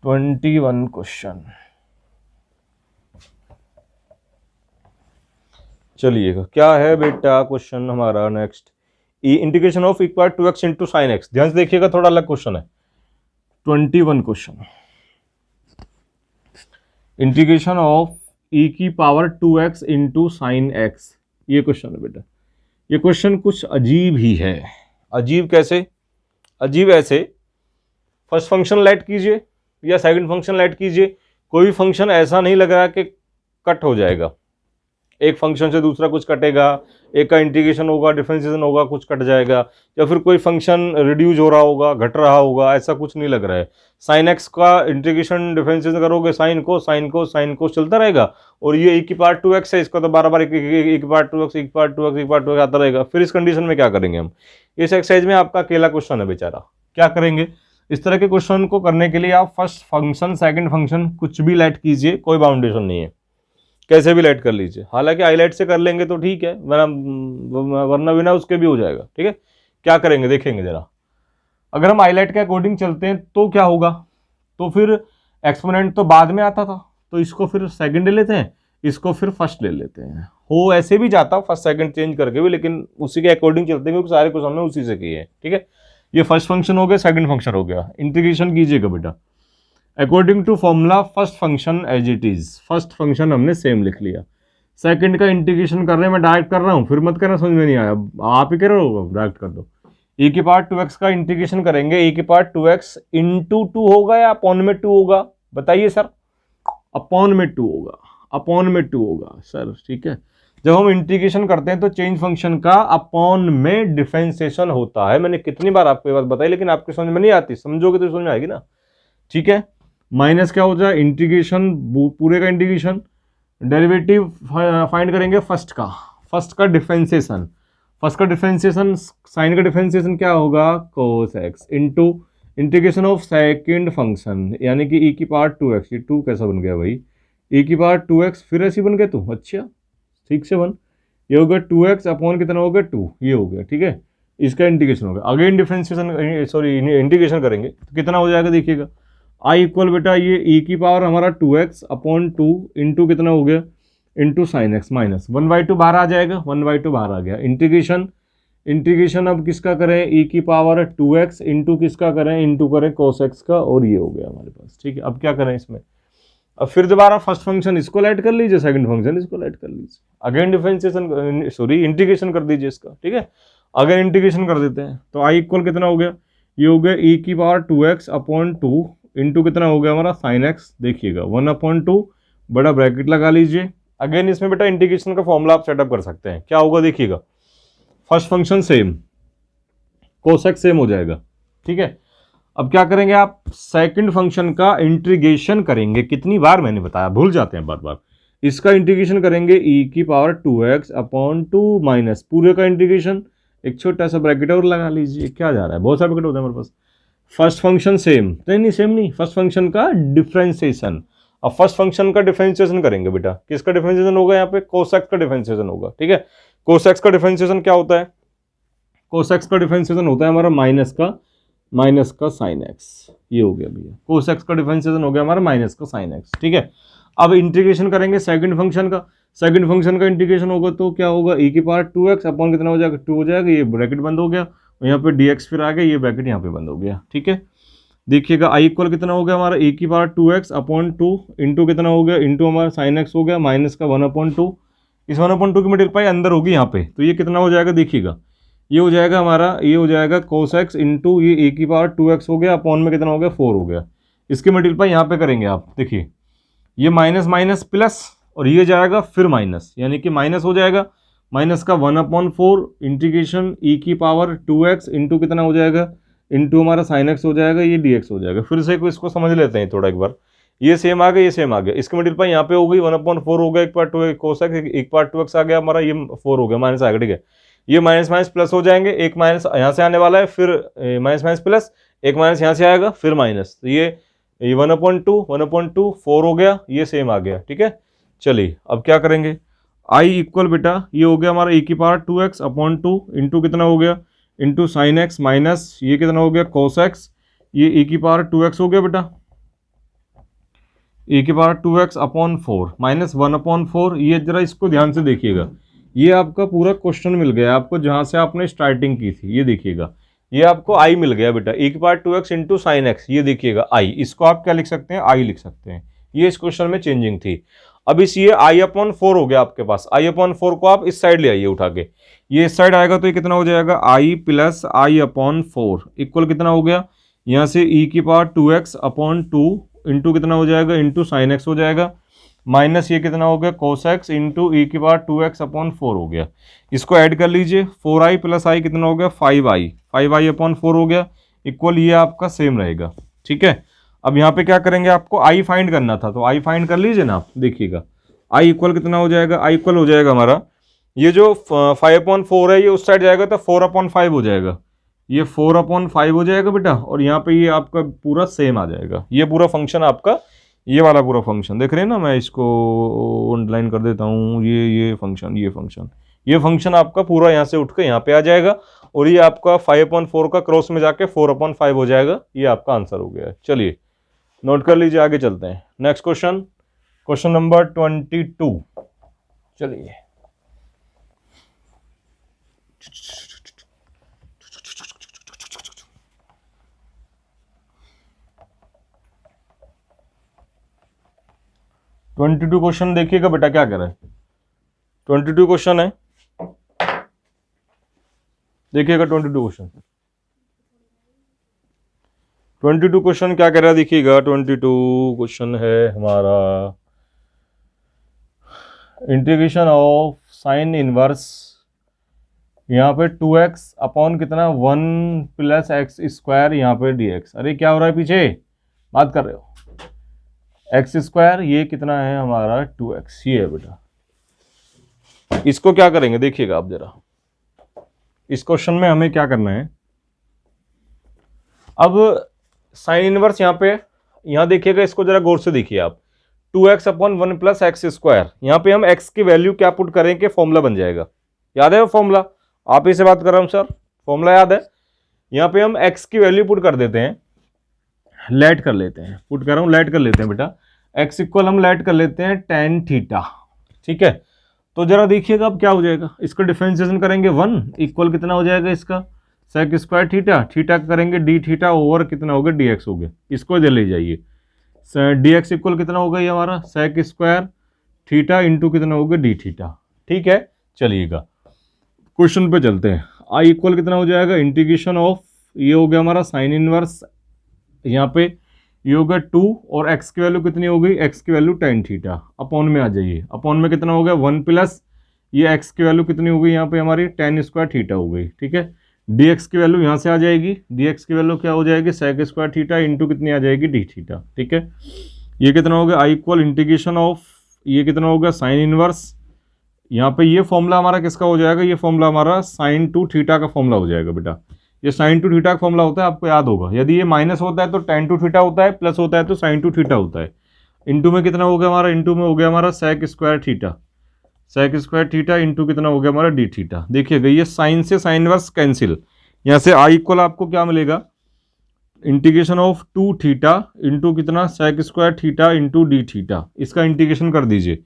21 क्वेश्चन चलिएगा, क्या है बेटा क्वेश्चन हमारा next, integration of equal 2x into sine x. ध्यान से देखिएगा, थोड़ा अलग क्वेश्चन है। 21 क्वेश्चन, इंटीग्रेशन ऑफ e की power 2x into sine x, ये क्वेश्चन है बेटा। ये क्वेश्चन कुछ अजीब ही है। अजीब कैसे, अजीब ऐसे, फर्स्ट फंक्शन लेट कीजिए या सेकंड फंक्शन लेट कीजिए, कोई फंक्शन ऐसा नहीं लग रहा कि कट हो जाएगा, एक फंक्शन से दूसरा कुछ कटेगा, एक का इंटीग्रेशन होगा, डिफरेंशिएशन होगा, कुछ कट जाएगा, या फिर कोई फंक्शन रिड्यूस हो रहा होगा, घट रहा होगा, ऐसा कुछ नहीं लग रहा है। साइन एक्स का इंटीग्रेशन डिफरेंशिएशन करोगे, साइन को चलता रहेगा, और ये e की पावर 2x है, इसका तो बार बार e की पावर 2x आता रहेगा। फिर इस कंडीशन में क्या करेंगे हम, इस एक्सरसाइज में आपका अकेला क्वेश्चन है बेचारा, क्या करेंगे, इस तरह के क्वेश्चन को करने के लिए आप फर्स्ट फंक्शन सेकंड फंक्शन कुछ भी लेट कीजिए, कोई बाउंडेशन नहीं है, कैसे भी लेट कर लीजिए। हालांकि हाईलाइट से कर लेंगे तो ठीक है, वरना बिना उसके भी हो जाएगा। ठीक है, क्या करेंगे देखेंगे जरा। अगर हम हाईलाइट के अकॉर्डिंग चलते हैं तो क्या होगा, तो फिर एक्सपोनेंट तो बाद में आता था, तो इसको फिर सेकंड ले लेते हैं, इसको फिर फर्स्ट ले लेते हैं। हो ऐसे भी जाता फर्स्ट सेकंड चेंज करके भी, लेकिन उसी के अकॉर्डिंग चलते हैं क्योंकि सारे कुछ हमने उसी से किए हैं। ठीक है, ये फर्स्ट फंक्शन हो गया, सेकंड फंक्शन हो गया। इंटीग्रेशन कीजिएगा बेटा according to formula first function as it is. First function हमने सेम लिख लिया, सेकंड का इंटीग्रेशन कर रहे हैं, मैं डायरेक्ट कर रहा हूँ, फिर मत करना समझ में नहीं आया, आप ही कह रहे हो डायरेक्ट कर दो। e की पावर 2x का इंटीग्रेशन करेंगे, e की पावर 2x इंटू 2 होगा या अपॉन में 2 होगा, बताइए सर। अपॉन में 2 होगा, अपॉन में 2 होगा सर। ठीक है, जब हम इंटीग्रेशन करते हैं तो चेंज फंक्शन का अपॉन में डिफरेंशिएशन होता है। मैंने कितनी बार आपको ये बात बताई, लेकिन आपके समझ में नहीं आती, समझोगे तो समझ में आएगी ना। ठीक है, माइनस क्या हो जाए, इंटीग्रेशन पूरे का इंटीग्रेशन, डेरिवेटिव फाइंड करेंगे फर्स्ट का डिफरेंशिएशन। फर्स्ट का डिफरेंशिएशन, साइन का डिफरेंशिएशन क्या होगा, cos x into integration of second function यानी कि e की पावर 2x। ये 2 कैसा बन गया भाई, e की पावर 2x फिर ऐसी बन गया तू, अच्छा ठीक से बन। ये हो गया 2x अपॉन कितना हो गया 2, ये हो गया। ठीक है, इसका इंटीग्रेशन हो गया। अगेन डिफरेंशिएशन सॉरी इंटीग्रेशन करेंगे तो कितना हो जाएगा देखिएगा, i इक्वल बेटा ये e की पावर हमारा 2x अपॉन 2 इंटू कितना हो गया, इंटू साइन एक्स माइनस 1/2 बाहर आ जाएगा, 1/2 बाहर आ गया। इंटीग्रेशन अब किसका करें, e की पावर 2x इंटू किसका करें, इंटू करें cos x का, और ये हो गया हमारे पास। ठीक है, अब क्या करें इसमें, अब फिर दोबारा फर्स्ट फंक्शन इसको ऐड कर लीजिए, सेकंड फंक्शन इसको ऐड कर लीजिए, अगेन डिफरेंशिएशन सॉरी इंटीग्रेशन कर दीजिए इसका। ठीक है, अगेन इंटीग्रेशन कर देते हैं तो i इक्वल कितना हो गया, ये हो गया e की पावर 2x अपॉन 2 इंटू कितना हो गया हमारा साइन एक्स, देखिएगा 1/2 बड़ा ब्रैकेट लगा लीजिए। अगेन इसमें बेटा इंटीग्रेशन का फॉर्मूला आप सेटअप कर सकते हैं, क्या होगा देखिएगा, first function same, cos x same हो जाएगा। ठीक है, अब क्या करेंगे आप, सेकंड फंक्शन का इंटीग्रेशन करेंगे। कितनी बार मैंने बताया, भूल जाते हैं बार बार। इसका इंटीग्रेशन करेंगे e की पावर 2x अपॉन 2 माइनस पूरे का इंटीग्रेशन, एक छोटा सा ब्रैकेट और लगा लीजिए। क्या जा रहा है, बहुत सारे ब्रैकेट होते हैं हमारे पास। फर्स्ट फंक्शन सेम, नहीं सेम नहीं, फर्स्ट फंक्शन का डिफरेंशिएशन। अब फर्स्ट फंक्शन का डिफरेंशिएशन करेंगे बेटा, किसका डिफरेंशिएशन होगा यहाँ पे, cos x का डिफरेंशिएशन होगा। ठीक है, cos x का डिफरेंशिएशन क्या होता है, cos x का डिफरेंशिएशन होता है हमारा माइनस का साइन x, ये हो गया भैया, cos x का डिफरेंशिएशन हो गया हमारा माइनस का साइन x। ठीक है, अब इंटीग्रेशन करेंगे सेकंड फंक्शन का इंटीग्रेशन होगा तो क्या होगा, e की पावर 2x अपॉन कितना हो जाएगा, 2 हो जाएगा, ये ब्रैकेट बंद हो गया, यहाँ पे dx फिर आ गया, ये ब्रैकेट यहाँ पे बंद हो गया। ठीक है, देखिएगा i इक्वल कितना हो गया हमारा, e की पावर 2x अपॉन 2 इंटू कितना हो गया, इंटू हमारा साइन x हो गया माइनस का 1/2। इस 1/2 की मल्टीप्लाई अंदर होगी यहाँ पे, तो ये कितना हो जाएगा देखिएगा, ये हो जाएगा हमारा, ये हो जाएगा cos x इंटू ये e की पावर 2x हो गया, अपॉन में कितना हो गया 4 हो गया। इसकी मल्टीप्लाई यहाँ पे करेंगे आप, देखिए ये माइनस माइनस प्लस और ये जाएगा फिर माइनस, यानी कि माइनस हो जाएगा, माइनस का 1/4 इंटीग्रेशन e की पावर 2x इंटू कितना हो जाएगा, इंटू हमारा साइन एक्स हो जाएगा, ये dx हो जाएगा। फिर से इसको समझ लेते हैं थोड़ा एक बार, ये सेम आ गया, ये सेम आ गया, इसकी मल्टीप्लाई यहाँ पे हो गई 1/4 हो गया, एक पार्ट 2 cos x, एक पार्ट 2x आ गया हमारा, ये 4 हो गया, माइनस आ गया। ठीक है, ये माइनस माइनस प्लस हो जाएंगे, एक माइनस यहाँ से आने वाला है, फिर माइनस माइनस प्लस, एक माइनस यहाँ से आएगा, फिर माइनस, तो ये 1/2 4 हो गया, ये सेम आ गया। ठीक है, चलिए अब क्या करेंगे, i इक्वल बेटा ये हो गया हमारा e की पावर 2x अपॉन 2 इंटू कितना हो गया, इंटू साइन एक्स माइनस ये कितना हो गया cos x, ये e की पावर 2x हो गया बेटा, e की पावर 2x अपॉन 4 माइनस 1/4। ये जरा इसको ध्यान से देखिएगा, ये आपका पूरा क्वेश्चन मिल गया आपको जहां से आपने स्टार्टिंग की थी। ये देखिएगा, ये आपको i मिल गया बेटा, e की power 2x into sine x, ये देखिएगा i, इसको आप क्या लिख सकते हैं, i लिख सकते हैं। ये इस क्वेश्चन में चेंजिंग थी। अब इस ये i/4 हो गया आपके पास, i/4 को आप इस साइड ले आइए उठा के, ये इस साइड आएगा तो ये कितना हो जाएगा, i प्लस i/4 इक्वल कितना हो गया, यहाँ से e की पावर 2x अपॉन 2 इंटू कितना हो जाएगा, इंटू साइन एक्स हो जाएगा, माइनस ये कितना हो गया cos x इंटू e की पावर 2x अपॉन 4 हो गया। इसको ऐड कर लीजिए, 4i प्लस i कितना हो गया 5i अपॉन 4 हो गया, इक्वल ये आपका सेम रहेगा। ठीक है, अब यहाँ पे क्या करेंगे, आपको i फाइंड करना था, तो i फाइंड कर लीजिए ना आप, देखिएगा i इक्वल कितना हो जाएगा, i इक्वल हो जाएगा हमारा, ये जो 5/4 है ये उस साइड जाएगा तो 4/5 हो जाएगा, ये 4/5 हो जाएगा बेटा, और यहाँ पे ये आपका पूरा सेम आ जाएगा। ये पूरा फंक्शन आपका, ये वाला पूरा फंक्शन देख रहे हैं ना, मैं इसको अंडरलाइन कर देता हूँ। ये फंक्शन आपका पूरा यहाँ से उठ के यहाँ पे आ जाएगा, और ये आपका 5/4 का क्रॉस में जाके 4/5 हो जाएगा। ये आपका आंसर हो गया है। चलिए नोट कर लीजिए, आगे चलते हैं। Next question, question number 22। चलिए ट्वेंटी टू क्वेश्चन देखिएगा बेटा क्या कह रहा है। 22 क्वेश्चन है, देखिएगा 22 क्वेश्चन क्या कह रहा है, देखिएगा 22 क्वेश्चन है हमारा, इंटीग्रेशन ऑफ साइन इनवर्स, यहाँ पे 2x अपॉन कितना 1 प्लस एक्स स्क्वायर, यहाँ पे dx। अरे क्या हो रहा है, पीछे बात कर रहे हो, एक्स स्क्वायर ये कितना है हमारा 2x, ये है बेटा। इसको क्या करेंगे देखिएगा आप जरा, इस क्वेश्चन में हमें क्या करना है। अब साइन इनवर्स यहाँ पे, यहाँ देखिएगा, इसको जरा गौर से देखिए आप। 2x upon 1 plus x square, यहाँ पे हम x की वैल्यू क्या पुट करेंगे, फॉर्मूला बन जाएगा। याद है वो फॉर्मूला, आप ही से बात कर रहा हूँ सर, फॉर्मूला याद है। यहाँ पे हम x की वैल्यू पुट कर देते हैं, लेट कर लेते हैं, पुट कर रहा हूँ, लेट कर लेते हैं बेटा। x इक्वल हम लेट कर लेते हैं tan थीटा, ठीक है। तो जरा देखिएगा अब क्या हो जाएगा, इसका डिफरेंशिएशन करेंगे 1 इक्वल कितना हो जाएगा इसका सेक स्क्वायर थीटा, थीटा करेंगे डी थीटा ओवर कितना होगा dx हो गया, इसको इधर ले जाइए। dx इक्वल कितना होगा ये हमारा सेक स्क्वायर थीटा इंटू कितना होगा डी थीटा, ठीक है। चलिएगा क्वेश्चन पे चलते हैं। आई इक्वल कितना हो जाएगा, इंटीग्रेशन ऑफ, ये हो गया हमारा साइन इनवर्स, यहाँ पे ये होगा 2, और x की वैल्यू कितनी हो गई, x की वैल्यू tan थीटा, अपॉन में आ जाइए, अपॉन में कितना हो गया 1 प्लस, ये x की वैल्यू कितनी हो गई यहाँ पे हमारी tan स्क्वायर थीटा हो गई, ठीक है। dx की वैल्यू यहाँ से आ जाएगी, dx की वैल्यू क्या हो जाएगी सेक स्क्वायर थीटा इंटू कितनी आ जाएगी डी थीटा, ठीक है। ये कितना हो गया आई इक्वल इंटीग्रेशन ऑफ, ये कितना हो गया साइन इनवर्स, यहाँ पे ये फॉर्मूला हमारा किसका हो जाएगा, ये फॉर्मूला हमारा साइन टू थीटा का फॉर्मूला हो जाएगा बेटा। ये साइन टू थीटा का फॉर्मूला होता है, आपको याद होगा। यदि ये माइनस होता है तो tan टू थीटा होता है, प्लस होता है तो साइन टू थीटा होता है। इंटू में कितना हो गया हमारा, इंटू में हो गया हमारा sec square theta, sec square theta into कितना हो गया हमारा डी थीटा। देखिएगा ये साइन से साइन इनवर्स कैंसिल, यहाँ से आई इक्वल आपको क्या मिलेगा, इंटीग्रेशन ऑफ 2 थीटा इंटू कितना sec square theta into d theta, इसका इंटीग्रेशन कर दीजिए।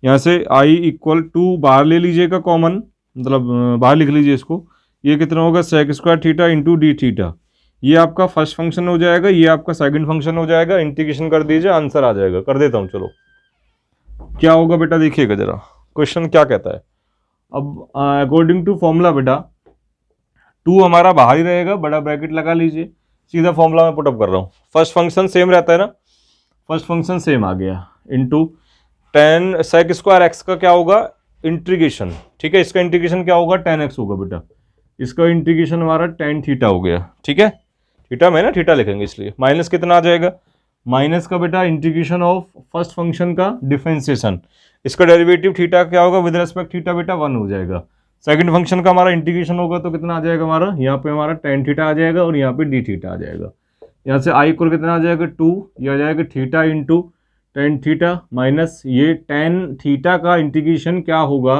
यहाँ से आई इक्वल 2 बाहर ले लीजिएगा कॉमन, मतलब बाहर लिख लीजिए इसको, ये कितना होगा sec square theta into d theta. ये आपका फर्स्ट फंक्शन हो जाएगा, ये आपका सेकंड फंक्शन हो जाएगा। इंटीग्रेशन कर दीजिए, आंसर आ जाएगा। कर देता हूँ, चलो क्या होगा बेटा देखिएगा जरा क्वेश्चन क्या कहता है। अब अकॉर्डिंग टू फॉर्मूला बेटा 2 हमारा बाहर ही रहेगा, बड़ा ब्रैकेट लगा लीजिए, सीधा फॉर्मूला में पुटअप कर रहा हूँ। फर्स्ट फंक्शन सेम रहता है ना, फर्स्ट फंक्शन सेम आ गया into tan sec square x का क्या होगा इंटीग्रेशन, ठीक है। इसका इंटीग्रेशन क्या होगा tan x होगा बेटा, इसका इंटीग्रेशन हमारा tan थीटा हो गया, ठीक है। थीटा में ना थीटा लिखेंगे इसलिए, माइनस कितना आ जाएगा, माइनस का बेटा इंटीग्रेशन ऑफ फर्स्ट फंक्शन का डिफरेंशिएशन, इसका डेरिवेटिव थीटा क्या होगा विद रिस्पेक्ट थीटा बेटा 1 हो जाएगा। सेकंड फंक्शन का हमारा इंटीग्रेशन होगा तो कितना आ जाएगा हमारा, यहाँ पे हमारा tan थीटा आ जाएगा और यहाँ पे डी थीटा आ जाएगा। यहाँ से आई इक्वल कितना आ जाएगा 2, ये आ जाएगा theta into tan theta minus ये tan थीटा का इंटीग्रेशन क्या होगा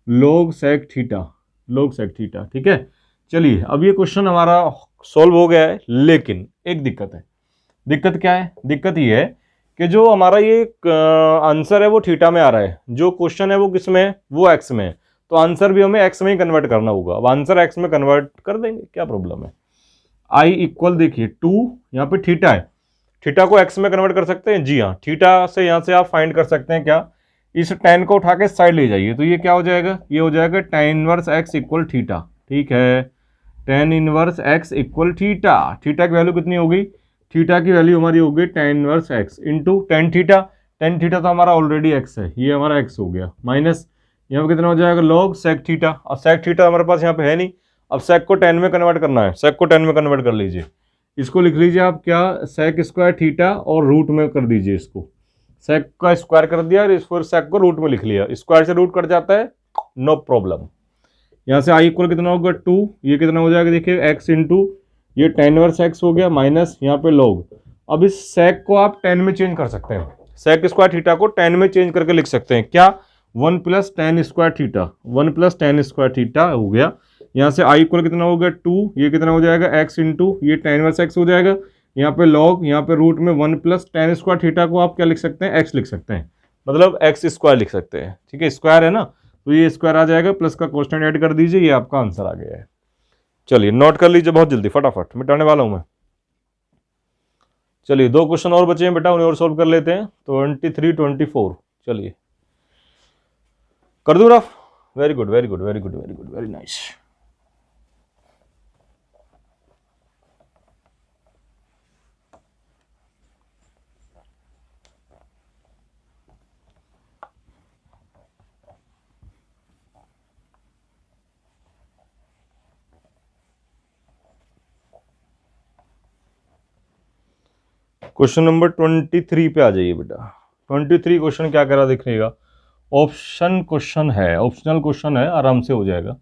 log sec theta, log sec theta, ठीक है। चलिए अब ये क्वेश्चन हमारा सॉल्व हो गया है, लेकिन एक दिक्कत है। दिक्कत क्या है, दिक्कत ये है कि जो हमारा ये आंसर है वो थीटा में आ रहा है, जो क्वेश्चन है वो किस में है, वो एक्स में है, तो आंसर भी हमें एक्स में ही कन्वर्ट करना होगा। अब आंसर एक्स में कन्वर्ट कर देंगे, क्या प्रॉब्लम है। आई इक्वल देखिए 2, यहाँ पे थीटा है, थीटा को एक्स में कन्वर्ट कर सकते हैं, जी हाँ। थीटा से यहाँ से आप फाइंड कर सकते हैं क्या, इस tan को उठा के साइड ले जाइए, तो ये क्या हो जाएगा, ये हो जाएगा tan inverse x equal theta, ठीक है। tan inverse x equal theta, theta की वैल्यू कितनी होगी, थीटा की वैल्यू हमारी होगी tan inverse x into tan theta, tan theta तो हमारा ऑलरेडी x है, ये हमारा x हो गया, माइनस यहाँ पे कितना हो जाएगा log sec थीटा। अब sec थीटा हमारे पास यहाँ पे है नहीं, अब sec को tan में कन्वर्ट करना है, sec को tan में कन्वर्ट कर लीजिए। इसको लिख लीजिए आप क्या, सेक स्क्वायर थीटा और रूट में कर दीजिए इसको, सेक का स्क्वायर कर दिया और इस पर सेक को रूट में लिख लिया, स्क्वायर से रूट कट जाता है, नो प्रॉब्लम। यहाँ से आई इक्वल कितना होगा 2, ये कितना हो जाएगा देखिए एक्स इंटू ये tan इनवर्स एक्स हो गया माइनस यहाँ पे log। अब इस sec को आप tan में चेंज कर सकते हैं, sec स्क्वायर थीटा को tan में चेंज करके लिख सकते हैं क्या, 1 plus tan square theta, 1 plus tan square theta हो गया। यहाँ से आई इक्वल कितना हो गया 2, ये कितना हो जाएगा एक्स इंटू ये tan इनवर्स एक्स हो जाएगा, यहाँ पे log, यहाँ पे रूट में 1 प्लस tan स्क्वायर थीटा को आप क्या लिख सकते हैं, एक्स लिख सकते हैं, मतलब एक्स स्क्वायर लिख सकते हैं। ठीक है, स्क्वायर है ना, तो ये स्क्वायर आ जाएगा, प्लस का कोष्टक ऐड कर दीजिए, ये आपका आंसर आ गया है। चलिए नोट कर लीजिए बहुत जल्दी, फटाफट मिटाने वाला हूं मैं। चलिए 2 क्वेश्चन और बचे हैं बेटा, उन्हें और सोल्व कर लेते हैं। 23, 24, चलिए कर दूं rough. Very good very good very good very good very nice. Question number 23 पे आ जाइए बेटा। 23 क्वेश्चन क्या करा दिखेगा, ऑप्शन क्वेश्चन है, ऑप्शनल क्वेश्चन है, आराम से हो जाएगा।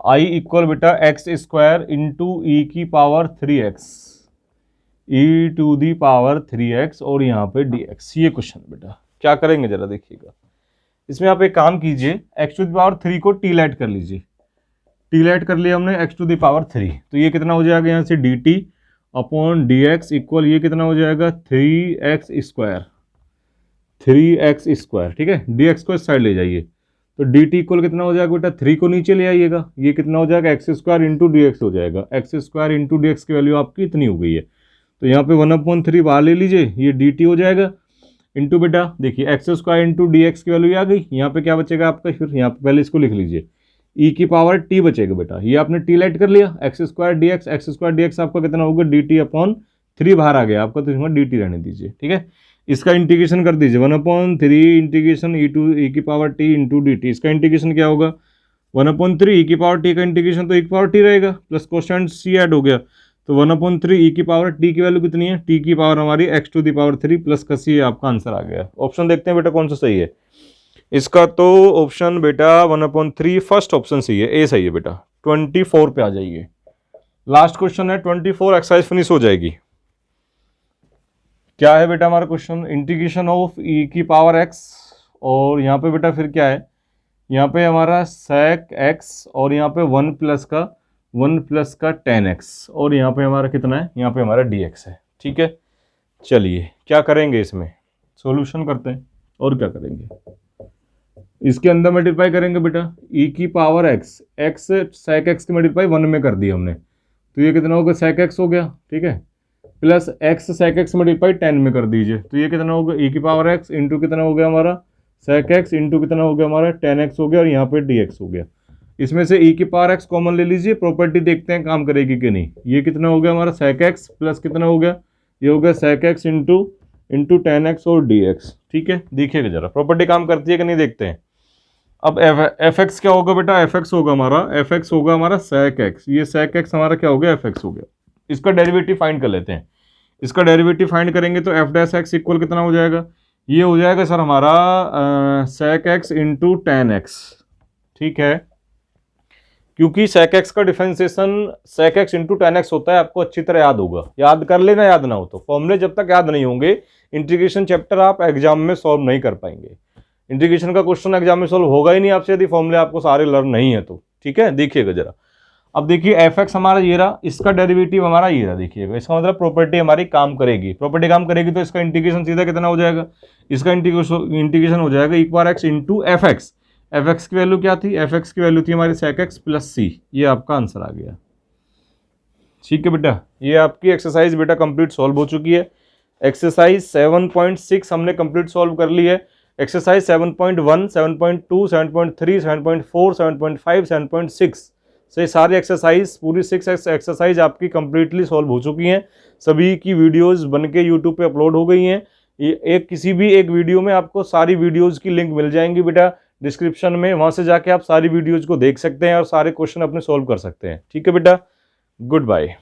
आई इक्वल बेटा एक्स स्क्वायर इंटू ई की पावर 3x, e to the power 3x और यहाँ पे dx, ये क्वेश्चन बेटा क्या करेंगे जरा देखिएगा। इसमें आप एक काम कीजिए, x टू दी पावर 3 को टी लाइट कर लीजिए, टी लाइट कर लिया हमने x टू दी पावर 3, तो ये कितना हो जाएगा यहाँ से dt अपॉन dx इक्वल ये कितना हो जाएगा 3x स्क्वायर, 3x स्क्वायर। ठीक है, dx को इस साइड ले जाइए, तो dt इक्वल कितना हो जाएगा बेटा 3 को नीचे ले आइएगा, ये कितना हो जाएगा x square into D x हो जाएगा, x square into D x की वैल्यू आपकी इतनी हो गई है, तो यहाँ पे 1/3 बाहर ले लीजिए, ये dt हो जाएगा इंटू बेटा देखिए x square into D x की वैल्यू आ गई, यहाँ पे क्या बचेगा आपका, फिर यहाँ पे पहले इसको लिख लीजिए e की पावर t बचेगा बेटा, ये आपने t लाइट कर लिया, एक्स स्क्वायर डी एक्स आपका कितना होगा dt अपॉन 3 बाहर आ गया आपका, तो इसमें dt रहने दीजिए। ठीक है, इसका इंटीग्रेशन कर दीजिए 1/3 इंटीग्रेशन e की पावर t इंटू dt, इसका इंटीग्रेशन क्या होगा 1/3 e की पावर t का इंटीग्रेशन तो e की पावर t रहेगा, प्लस कोशेंट c ऐड हो गया, तो 1/3 e की पावर t की वैल्यू कितनी है, t की पावर हमारी x to the power 3 plus का c, आपका आंसर आ गया। ऑप्शन देखते हैं बेटा कौन सा सही है इसका, तो ऑप्शन बेटा 1/3 फर्स्ट ऑप्शन सही है, ए सही है बेटा। 24 पे आ जाइए, लास्ट क्वेश्चन है 24, एक्सरसाइज फिनिश हो जाएगी। क्या है बेटा हमारा क्वेश्चन, इंटीग्रेशन ऑफ ई की पावर एक्स, और यहाँ पे बेटा फिर क्या है, यहाँ पे हमारा sec x और यहाँ पे 1 प्लस का tan x, और यहाँ पे हमारा कितना है, यहाँ पे हमारा dx है। ठीक है, चलिए क्या करेंगे इसमें, सॉल्यूशन करते हैं और क्या करेंगे, इसके अंदर मल्टीप्लाई करेंगे बेटा e की power x, x sec x की मल्टीप्लाई 1 में कर दी हमने, तो ये कितना होगा sec x हो गया। ठीक है, plus x sec x multiply 10 में कर दीजिए, तो ये कितना होगा e की पावर x इंटू कितना हो गया हमारा sec x इंटू कितना हो गया हमारा tan x हो गया, और यहाँ पे dx हो गया। इसमें से e की पावर x कॉमन ले लीजिए, प्रॉपर्टी देखते हैं काम करेगी कि नहीं। ये कितना हो गया हमारा sec x प्लस कितना हो गया, ये हो गया sec x into tan x और dx। ठीक है, देखिएगा जरा प्रॉपर्टी काम करती है कि नहीं देखते हैं। अब एफ एक्स क्या होगा बेटा, एफ एक्स होगा हमारा sec x, ये sec x हमारा क्या हो गया एफ एक्स हो गया। इसका डेरिवेटिव फाइंड कर लेते हैं, इसका डेरिवेटिव फाइंड करेंगे तो एफ डैश एक्स इक्वल कितना हो जाएगा, ये हो जाएगा सर हमारा sec x into tan x। ठीक है, क्योंकि sec x का differentiation sec x into tan x होता है, आपको अच्छी तरह याद होगा, याद कर लेना, याद ना हो तो फॉर्मूले जब तक याद नहीं होंगे इंटीग्रेशन चैप्टर आप एग्जाम में सॉल्व नहीं कर पाएंगे। इंटीग्रेशन का क्वेश्चन एग्जाम में सॉल्व होगा ही नहीं आपसे यदि फॉर्मूले आपको सारे लर्न नहीं है तो। ठीक है, देखिएगा जरा, अब देखिए एफ एक्स हमारा ये रहा, इसका डेरिवेटिव हमारा ये रहा, देखिएगा इसका मतलब प्रॉपर्टी हमारी काम करेगी, प्रॉपर्टी काम करेगी तो इसका इंटीग्रेशन सीधा कितना हो जाएगा, इसका इंटीग्रेशन हो जाएगा e power x into f x. F x की वैल्यू क्या थी, एफ एक्स की वैल्यू थी हमारी sec x प्लस c, ये आपका आंसर आ गया। ठीक है बेटा, ये आपकी एक्सरसाइज बेटा कंप्लीट सॉल्व हो चुकी है। एक्सरसाइज 7.6 हमने कंप्लीट सॉल्व कर ली है। एक्सरसाइज 7.1, 7.2, 7.3, 7.4, 7.5, 7.6 से सारी एक्सरसाइज पूरी 6 एक्सरसाइज आपकी कंप्लीटली सॉल्व हो चुकी हैं। सभी की वीडियोस बनके यूट्यूब पे अपलोड हो गई हैं। एक किसी भी एक वीडियो में आपको सारी वीडियोस की लिंक मिल जाएंगी बेटा डिस्क्रिप्शन में, वहां से जाके आप सारी वीडियोज को देख सकते हैं और सारे क्वेश्चन अपने सॉल्व कर सकते हैं। ठीक है बेटा, गुड बाय।